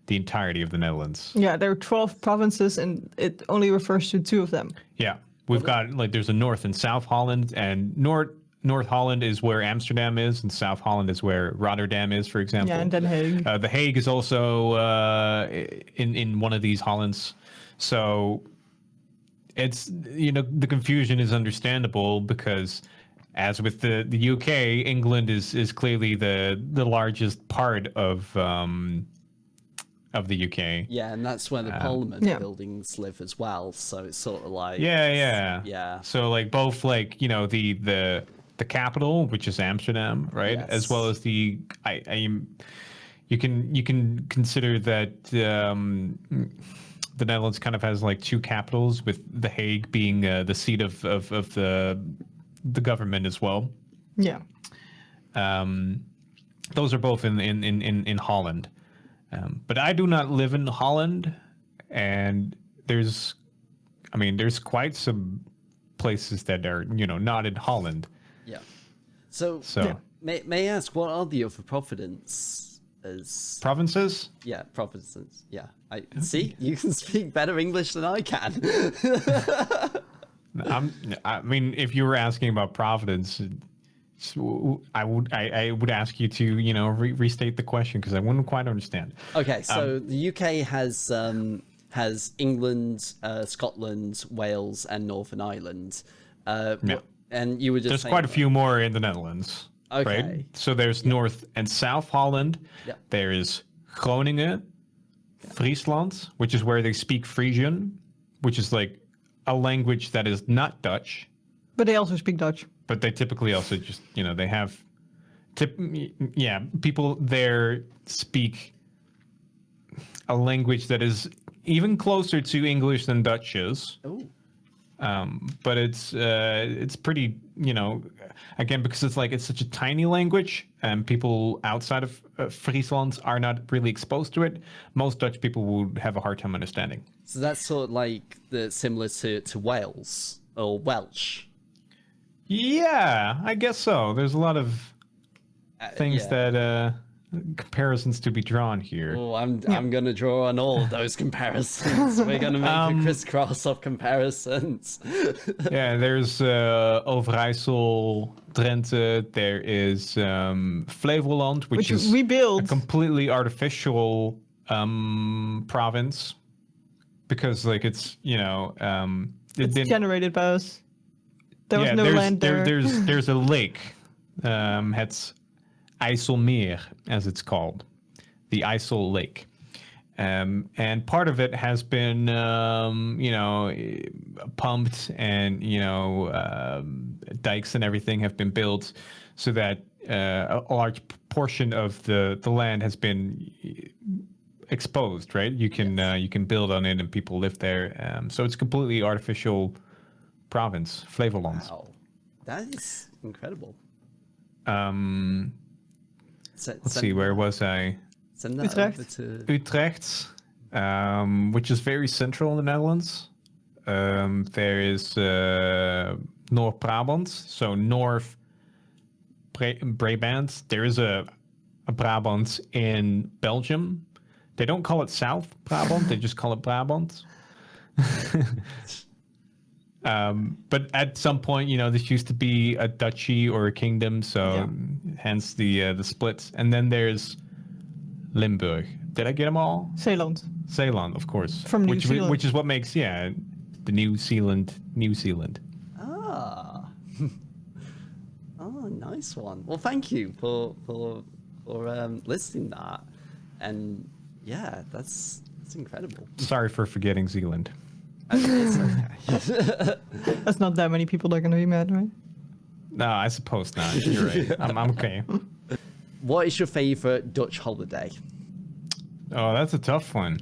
the entirety of the Netherlands. Yeah, there are 12 provinces and it only refers to 2 of them. Yeah, we've got like there's a North and South Holland, and North Holland is where Amsterdam is, and South Holland is where Rotterdam is, for example. Yeah, and Den Haag. The Hague is also in one of these Hollands. So it's, the confusion is understandable because, as with the UK, England is clearly the largest part of of the UK. Yeah, and that's where the Parliament buildings live as well. So it's sort of like yeah. So like both like the capital, which is Amsterdam, right, as well as the you can consider that the Netherlands kind of has like two capitals, with The Hague being the seat of the government as well. Yeah. Those are both in Holland. But I do not live in Holland, and there's quite some places that are not in Holland. Yeah. So may I ask, what are the other provinces? Provinces? Yeah, provinces. Yeah. I see you can speak better English than I can. I mean, if you were asking about Providence, I would ask you to restate the question, because I wouldn't quite understand. Okay, so the UK has England, Scotland, Wales, and Northern Ireland. And you were just there's quite a few more in the Netherlands. Okay. Right? So there's North and South Holland. Yeah. There's Groningen, Friesland, which is where they speak Frisian, which is like a language that is not Dutch. But they also speak Dutch. But they typically also just, they have, people there speak a language that is even closer to English than Dutch is. Oh. But it's pretty, again, because it's such a tiny language, and people outside of Friesland are not really exposed to it. Most Dutch people would have a hard time understanding. So that's sort of like similar to Wales or Welsh. Yeah, I guess so. There's a lot of things that comparisons to be drawn here. Oh, I'm gonna draw on all of those comparisons. We're gonna make a crisscross of comparisons. Yeah, there's Overijssel, Drenthe. There is Flevoland, which is we built a completely artificial province, because it's it's generated by us. There was no land there. There's a lake. It's IJsselmeer, as it's called, the IJssel Lake, and part of it has been pumped, and dikes and everything have been built, so that a large portion of the land has been exposed. Right, you can build on it, and people live there. So it's completely artificial province, Flevoland. Wow, that is incredible. Let's see, where was I? Send that Utrecht. over to Utrecht, which is very central in the Netherlands. There is North Brabant, so North Brabant. There is a Brabant in Belgium. They don't call it South Brabant, they just call it Brabant. But at some point, this used to be a duchy or a kingdom, so hence the splits. And then there's Limburg. Did I get them all? Zeeland. Zeeland, of course. From New Zealand. Which is what makes, the New Zealand. Ah. Oh, nice one. Well, thank you for listing that. And yeah, that's incredible. Sorry for forgetting Zealand. It's okay. That's not that many people that are going to be mad, right? No, I suppose not. You're right. I'm okay. What is your favorite Dutch holiday? Oh, that's a tough one.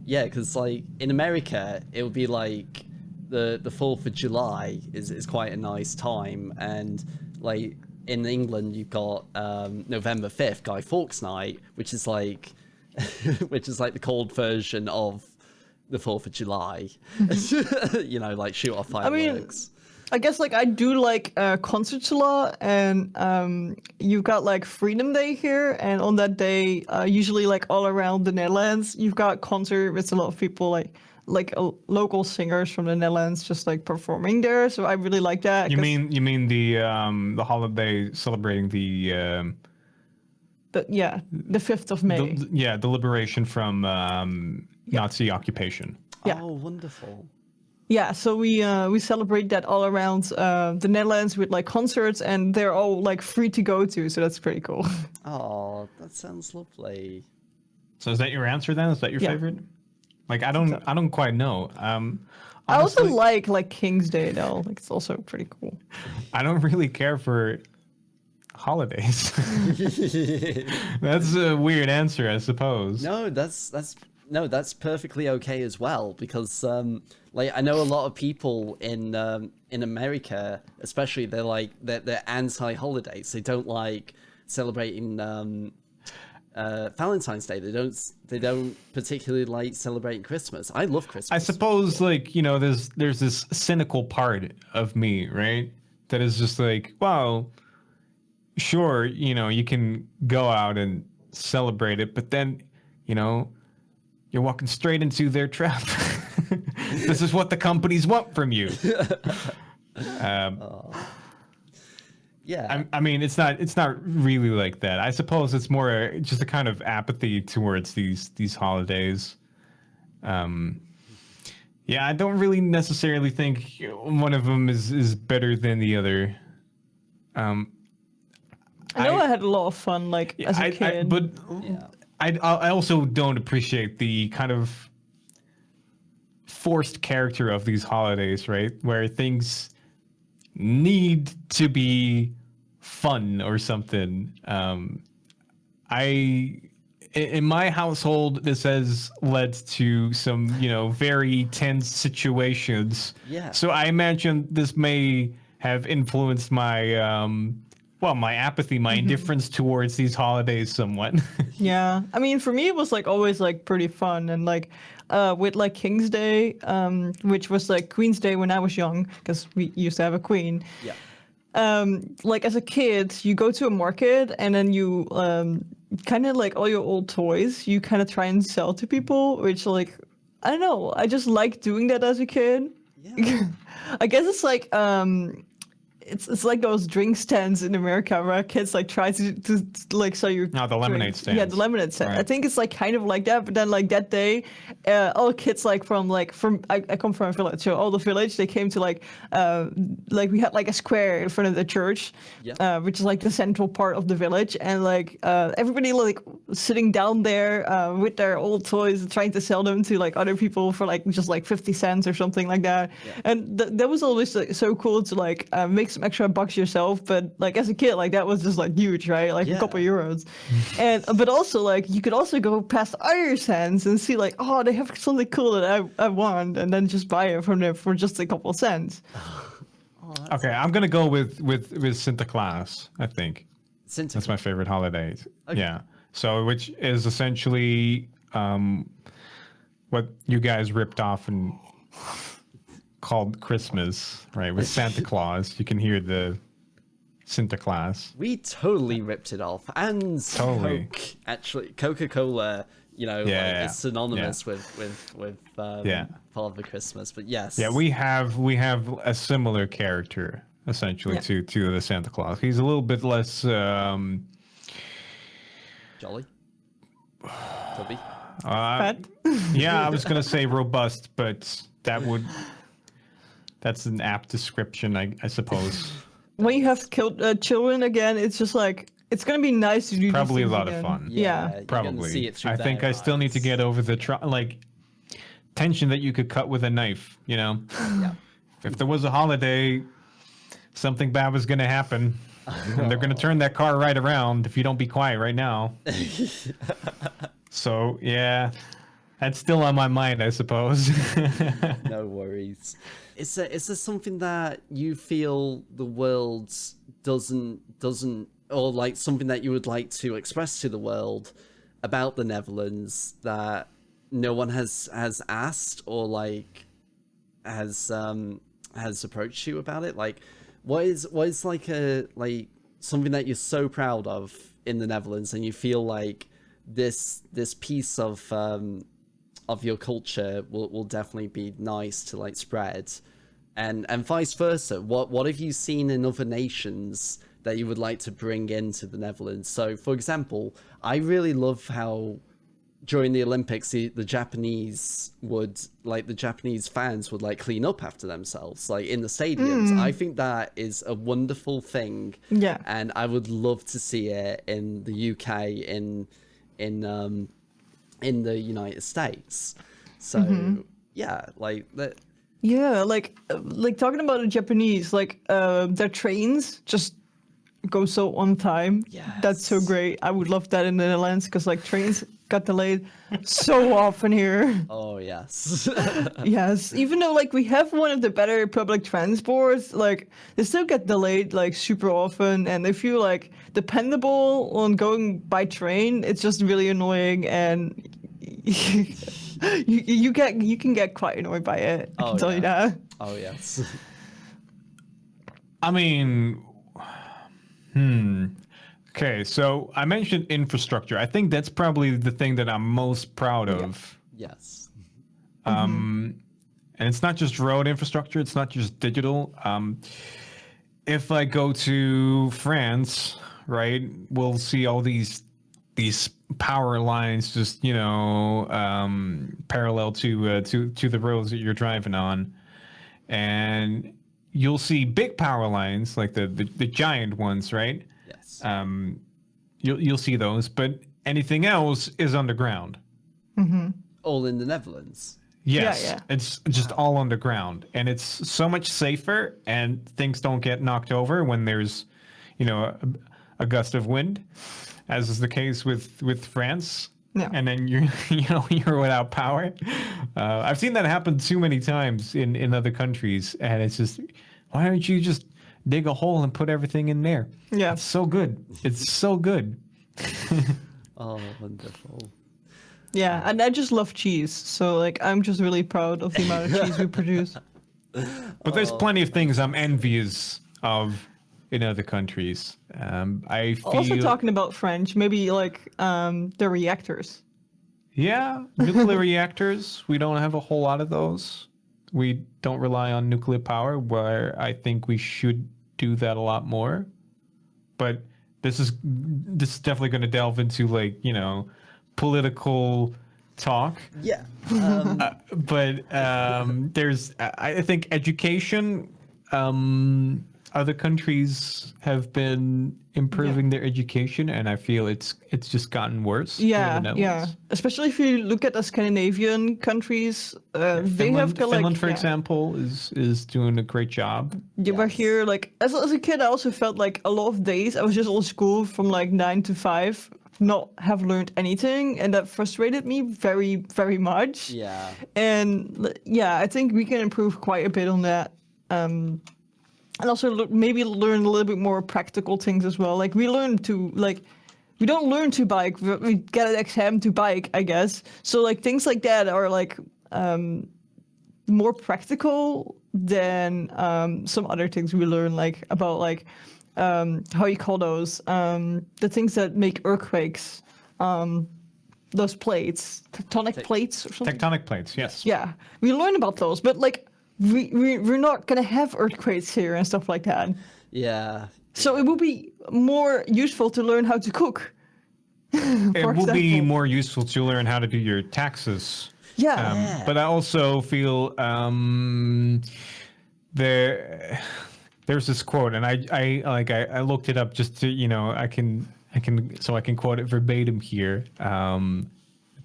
Yeah, because like in America, it would be like the 4th of July is quite a nice time, and like in England, you've got November 5th, Guy Fawkes Night, which is like the cold version of the 4th of July. Like shoot off fireworks. I guess like I do like concerts a lot, and you've got like Freedom Day here, and on that day, usually like all around the Netherlands, you've got concert with a lot of people like local singers from the Netherlands just like performing there. So I really like that. You mean the holiday celebrating the 5th of May. The liberation from Nazi occupation. Yeah. Oh, wonderful. Yeah, so we celebrate that all around the Netherlands with like concerts, and they're all like free to go to, so that's pretty cool. Oh, that sounds lovely. So is that your answer then? Is that your favorite? Like I don't quite know. I also Honestly, like King's Day though. Like it's also pretty cool. I don't really care for holidays. That's a weird answer, I suppose. No, that's perfectly okay as well, because like I know a lot of people in America, especially, they're anti-holidays. They don't like celebrating Valentine's Day. They don't particularly like celebrating Christmas. I love Christmas. I suppose, like, you know, there's this cynical part of me, right? That is just like, well, sure, you know, you can go out and celebrate it, but then, you know, you're walking straight into their trap. This is what the companies want from you. Yeah. I mean, it's not really like that. I suppose it's more just a kind of apathy towards these holidays. Yeah, I don't really necessarily think one of them is better than the other. I know I had a lot of fun, like as a kid. But Yeah. I also don't appreciate the kind of forced character of these holidays, right? Where things need to be fun or something. In my household, this has led to some, you know, very tense situations. Yeah. So I imagine this may have influenced my my apathy, my indifference towards these holidays somewhat. Yeah, I mean, for me, it was like always like pretty fun, and like with like King's Day, which was like Queen's Day when I was young, because we used to have a queen. Yeah. Like as a kid, you go to a market and then you kind of like all your old toys, you kind of try and sell to people, which like I don't know, I just like doing that as a kid. Yeah. I guess it's like it's like those drink stands in America where kids like try to like sell you. No, the lemonade drinks. stands. Yeah, the lemonade stand. Right. I think it's like kind of like that, but then like that day, all kids like from I come from a village, so all the village they came to like we had like a square in front of the church, Yeah. which is like the central part of the village, and like everybody like sitting down there with their old toys and trying to sell them to like other people for like just like 50 cents or something like that. Yeah. And that was always like, so cool to like make some extra bucks yourself, but like as a kid, like that was just like huge, right? Like Yeah. a couple euros. And but also like you could also go past other stands and see like, oh, they have something cool that I want, and then just buy it from there for just a couple of cents. Okay, I'm gonna go with Santa Claus. I think that's my favorite holiday. Okay. Yeah. So, which is essentially what you guys ripped off and called Christmas, right? With Santa Claus, you can hear the Santa Claus. We totally ripped it off, and Totally. Coke, actually, Coca-Cola, you know, Yeah, is synonymous yeah. with Yeah. Father Christmas. But yes, Yeah, we have a similar character essentially Yeah. to the Santa Claus. He's a little bit less Jolly, Tubby. Fat. Yeah, I was gonna say robust, but that's an apt description, I suppose. When you have killed children again, it's just like it's gonna be nice to do. Probably these a things lot of again. fun. Yeah. you're gonna Probably. see it through I think their I still need to eyes. get over the tension that you could cut with a knife, you know? Yeah. If there was a holiday, something bad was going to happen. And they're going to turn that car right around if you don't be quiet right now. So, yeah, that's still on my mind, I suppose. No worries. Is there something that you feel the world doesn't, or like something that you would like to express to the world about the Netherlands that no one has asked, or like has approached you about it? Like, what is like something that you're so proud of in the Netherlands, and you feel like this piece of your culture will definitely be nice to like spread, and vice versa. What have you seen in other nations that you would like to bring into the Netherlands? So, for example, I really love how during the Olympics, the Japanese fans would like clean up after themselves, like in the stadiums. I think that is a wonderful thing. Yeah. And I would love to see it in the UK, in in the United States. So yeah, like that. Yeah, like talking about the Japanese, like their trains just go so on time. That's so Yes. great. I would love that in the Netherlands because like trains got delayed so often here. Oh yes. Yes, even though like we have one of the better public transports, like they still get delayed like super often, and if you like dependable on going by train, it's just really annoying, and you can get quite annoyed by it. I can tell you that. Oh yes. I mean, okay, so I mentioned infrastructure. I think that's probably the thing that I'm most proud of. Yes. And it's not just road infrastructure, it's not just digital. If I go to France, right, we'll see all these power lines just, parallel to the roads that you're driving on. And you'll see big power lines like the giant ones, right? Yes. You'll see those, but anything else is underground. All in the Netherlands. Yes, Yeah. it's just all underground, and it's so much safer, and things don't get knocked over when there's, a gust of wind, as is the case with France. Yeah. And then you're without power. I've seen that happen too many times in other countries, and it's just, why don't you just dig a hole and put everything in there? Yeah. It's so good. It's so good. Oh, wonderful. Yeah, and I just love cheese, so like I'm just really proud of the amount of cheese we produce. But there's plenty of things I'm envious of in other countries. I feel Also talking about French, maybe like the reactors. Yeah, nuclear reactors. We don't have a whole lot of those. We don't rely on nuclear power, where I think we should do that a lot more. But this is definitely going to delve into political talk. Yeah. But there's, I think, education. Other countries have been improving their education, and I feel it's just gotten worse. here in the Yeah, Netherlands. especially if you look at the Scandinavian countries, they have got, like, Finland, for example, is doing a great job. Yeah, but here, like as a kid, I also felt like a lot of days I was just on school from like 9 to 5, not have learned anything, and that frustrated me very, very much. Yeah. And yeah, I think we can improve quite a bit on that. And also maybe learn a little bit more practical things as well. Like we don't learn to bike. We get an exam to bike, I guess. So like things like that are like more practical than some other things we learn, like about like how you call those the things that make earthquakes. Those plates, tectonic plates or something. Tectonic plates, yes. Yeah, we learn about those, but like we're not gonna have earthquakes here and stuff like that. Yeah. So it would be more useful to learn how to cook. It will be more useful to learn how to do your taxes. Yeah. But I also feel there's this quote, and I looked it up just to I can quote it verbatim here.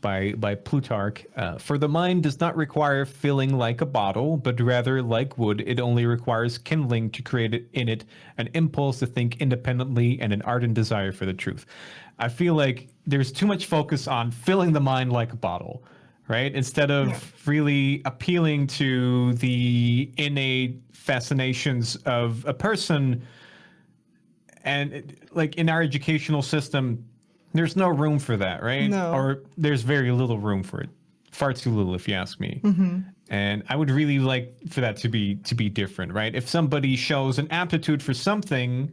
By Plutarch, for the mind does not require filling like a bottle, but rather like wood, it only requires kindling to create in it an impulse to think independently and an ardent desire for the truth. I feel like there's too much focus on filling the mind like a bottle, right? Instead of really appealing to the innate fascinations of a person. And like in our educational system, there's no room for that, right? No. Or there's very little room for it. Far too little, if you ask me. And I would really like for that to be different, right? If somebody shows an aptitude for something,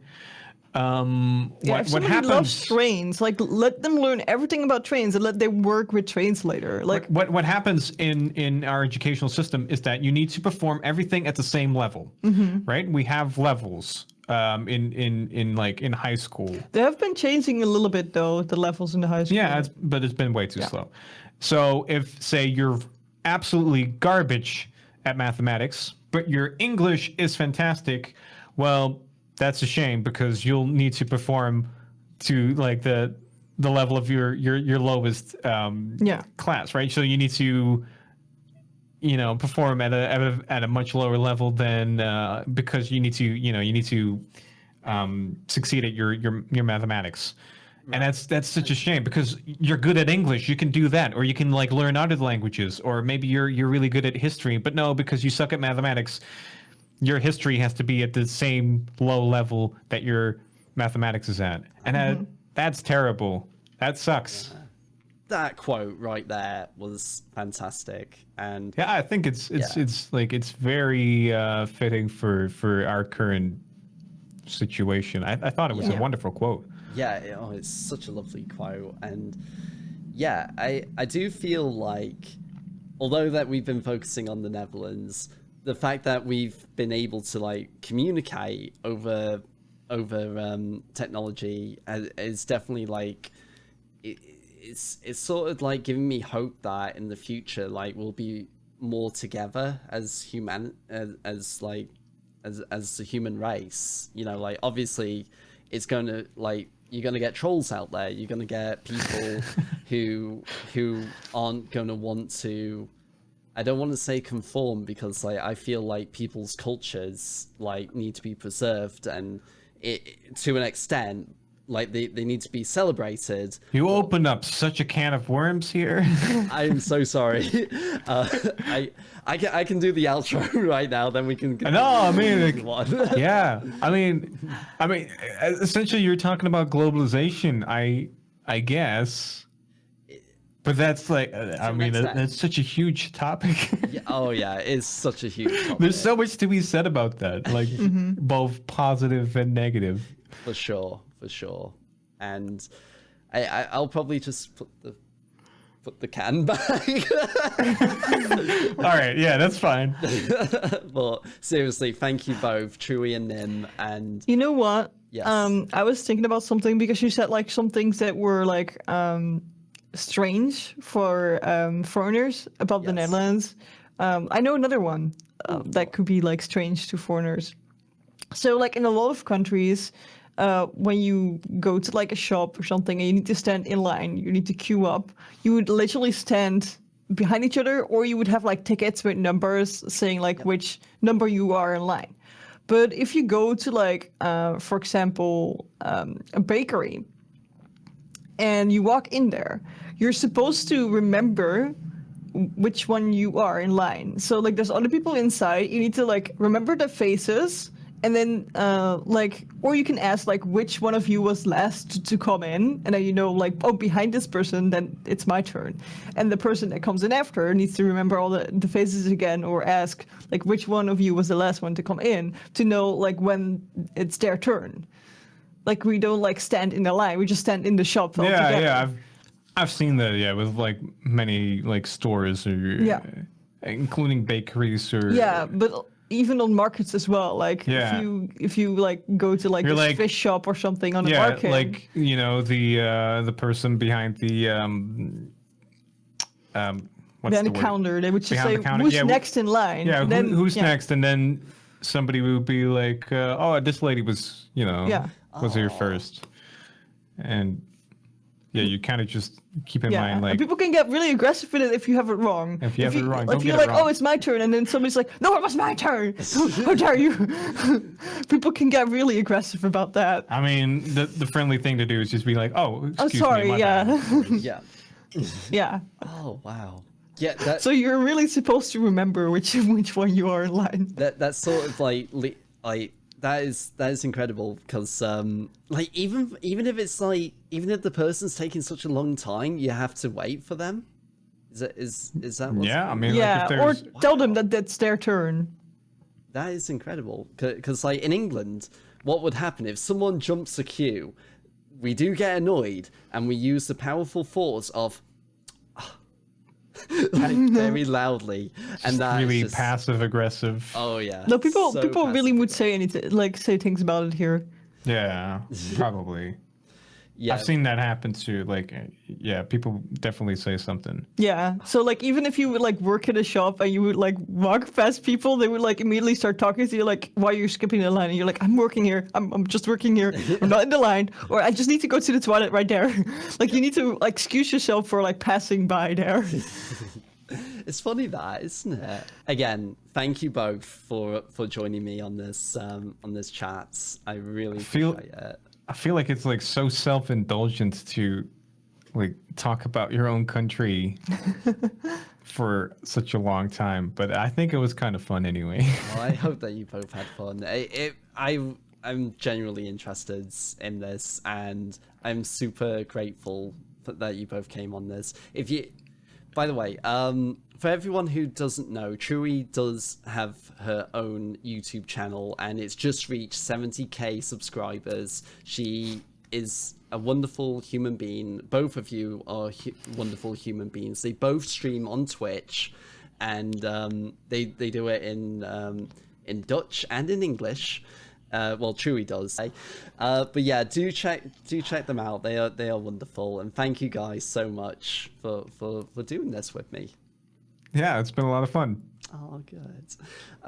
if what happens? loves trains, like let them learn everything about trains and let them work with trains later. Like what happens in our educational system is that you need to perform everything at the same level, right? We have levels. In high school. They have been changing a little bit though, the levels in the high school. Yeah, but it's been way too slow. So if say you're absolutely garbage at mathematics, but your English is fantastic, well, that's a shame because you'll need to perform to like the the level of your lowest class, right? So you need to, perform at a much lower level than because you need to succeed at your mathematics. Right. And that's such a shame, because you're good at English, you can do that, or you can like learn other languages, or maybe you're really good at history, but no, because you suck at mathematics, your history has to be at the same low level that your mathematics is at, and that's terrible. That sucks. Yeah. That quote right there was fantastic, and yeah, I think it's very fitting for our current situation. I thought it was a wonderful quote. Yeah, it's such a lovely quote, and yeah, I do feel like, although that we've been focusing on the Netherlands, the fact that we've been able to like communicate over technology is definitely like it's sort of like giving me hope that in the future, like, we'll be more together as as the human race. Like, obviously it's going to like, you're going to get trolls out there, you're going to get people who aren't going to want to, I don't want to say conform, because like, I feel like people's cultures like need to be preserved, and to an extent, like they need to be celebrated. You opened up such a can of worms here. I'm so sorry. I can do the outro right now, then we can. No, I mean, yeah, I mean, essentially, you're talking about globalization. I guess, but that's like, I mean, that's such a huge topic. Yeah, oh yeah, it's such a huge topic. There's so much to be said about that, like both positive and negative. For sure. And I'll probably just put the can back. All right, yeah, that's fine. But seriously, thank you both, Trui and Nim. And you know what? Yes. I was thinking about something, because you said like some things that were like strange for foreigners about the Netherlands. I know another one that could be like strange to foreigners. So like in a lot of countries, when you go to like a shop or something and you need to stand in line, you need to queue up, you would literally stand behind each other, or you would have like tickets with numbers saying like which number you are in line. But if you go to like, for example, a bakery, and you walk in there, you're supposed to remember which one you are in line. So like, there's other people inside, you need to like remember the faces, and then like, or you can ask like which one of you was last to come in, and then like, oh, behind this person, then it's my turn. And the person that comes in after needs to remember all the faces again, or ask like which one of you was the last one to come in, to know like when it's their turn. Like, we don't like stand in the line, we just stand in the shop. Yeah, I've seen that, yeah, with like many like stores, or including bakeries, or but even on markets as well. Like, if you like go to like this fish shop or something on a market, like the person behind the what's the counter, they would just say who's next in line. Yeah, then, who's next, and then somebody would be like, oh, this lady was was here first, and you kind of just keep in mind, like, and people can get really aggressive with it if you have it wrong. If you have it wrong, if you're like, oh, it's my turn, and then somebody's like, no, it was my turn. How dare you? People can get really aggressive about that. I mean, the friendly thing to do is just be like, oh, excuse sorry, me, Yeah. Yeah. Oh wow. Yeah. So you're really supposed to remember which one you are in line. That's sort of like that is incredible, because like, even if it's like, even if the person's taking such a long time, you have to wait for them. Is that what's I mean, like, or tell them that that's their turn. That is incredible, because like in England, what would happen if someone jumps a queue? We do get annoyed, and we use the powerful force of like, very loudly, and that really just passive aggressive. Oh yeah. No, people really would say anything, like say things about it here. Yeah, probably. Yeah. I've seen that happen too. Like, yeah, people definitely say something. Yeah. So like, even if you would like work at a shop and you would like walk past people, they would like immediately start talking to you like, why you're skipping the line, and you're like, I'm working here. I'm just working here. I'm not in the line, or I just need to go to the toilet right there. Like, you need to like, excuse yourself for like passing by there. It's funny that, isn't it? Again, thank you both for joining me on this chat. I really appreciate it. I feel like it's like so self-indulgent to like talk about your own country for such a long time, but I think it was kind of fun anyway. Well, I hope that you both had fun. I'm genuinely interested in this, and I'm super grateful that you both came on this. By the way, for everyone who doesn't know, Trui does have her own YouTube channel, and it's just reached 70k subscribers. She is a wonderful human being. Both of you are wonderful human beings. They both stream on Twitch, and they do it in Dutch and in English. Well, Trui does. But yeah, do check them out. They are wonderful, and thank you guys so much for doing this with me. Yeah, it's been a lot of fun. Oh, good.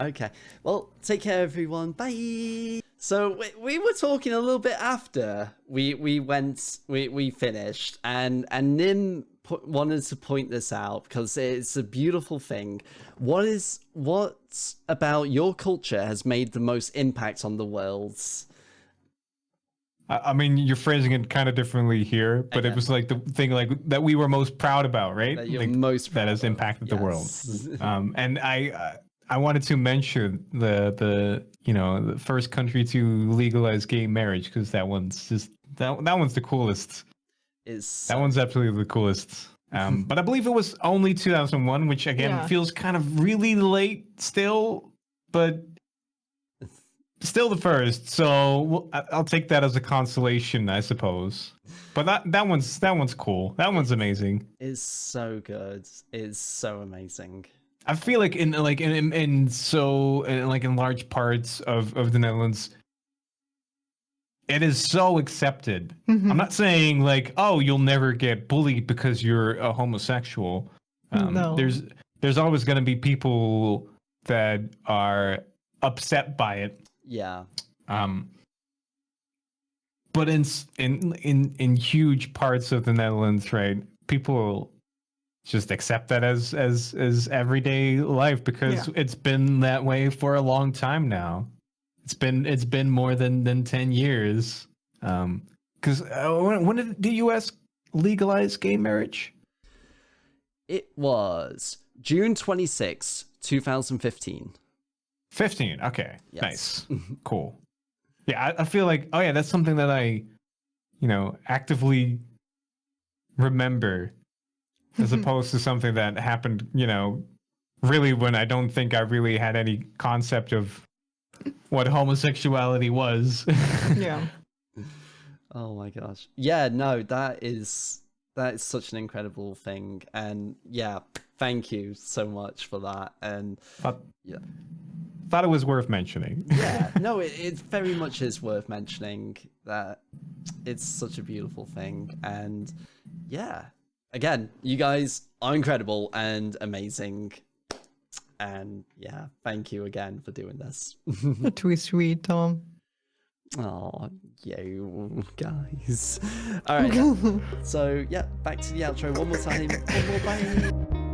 Okay. Well, take care, everyone. Bye. So we were talking a little bit after we finished, and Nim wanted to point this out because it's a beautiful thing. What about your culture has made the most impact on the world? I mean, you're phrasing it kind of differently here, but it was like the thing like that we were most proud about, right? That you're like, most proud that has of. impacted the world. Yes. And I wanted to mention the first country to legalize gay marriage, because that one's just that one's the coolest. That one's absolutely the coolest. But I believe it was only 2001, which again feels kind of really late still, but still the first. So I'll take that as a consolation, I suppose. But that one's cool. That one's amazing. It's so good. It's so amazing. I feel like in large parts of the Netherlands, it is so accepted. Mm-hmm. I'm not saying like, oh, you'll never get bullied because you're a homosexual. No. There's always going to be people that are upset by it. Yeah. But in huge parts of the Netherlands, right, people just accept that as everyday life, because it's been that way for a long time now. It's been more than 10 years. Because when did the U.S. legalize gay marriage? It was June 26, 2015. 15. Okay. Yes. Nice. Cool. Yeah, I feel like, oh yeah, that's something that I, actively remember, as opposed to something that happened, really when I don't think I really had any concept of what homosexuality was. Yeah. Oh my gosh. Yeah, no, that is such an incredible thing. And yeah, thank you so much for that. And thought it was worth mentioning. Yeah, no, it very much is worth mentioning that it's such a beautiful thing. And yeah, again, you guys are incredible and amazing. And yeah, thank you again for doing this. Too sweet, Tom. Oh, you guys. All right. So yeah, back to the outro one more time. One more bye.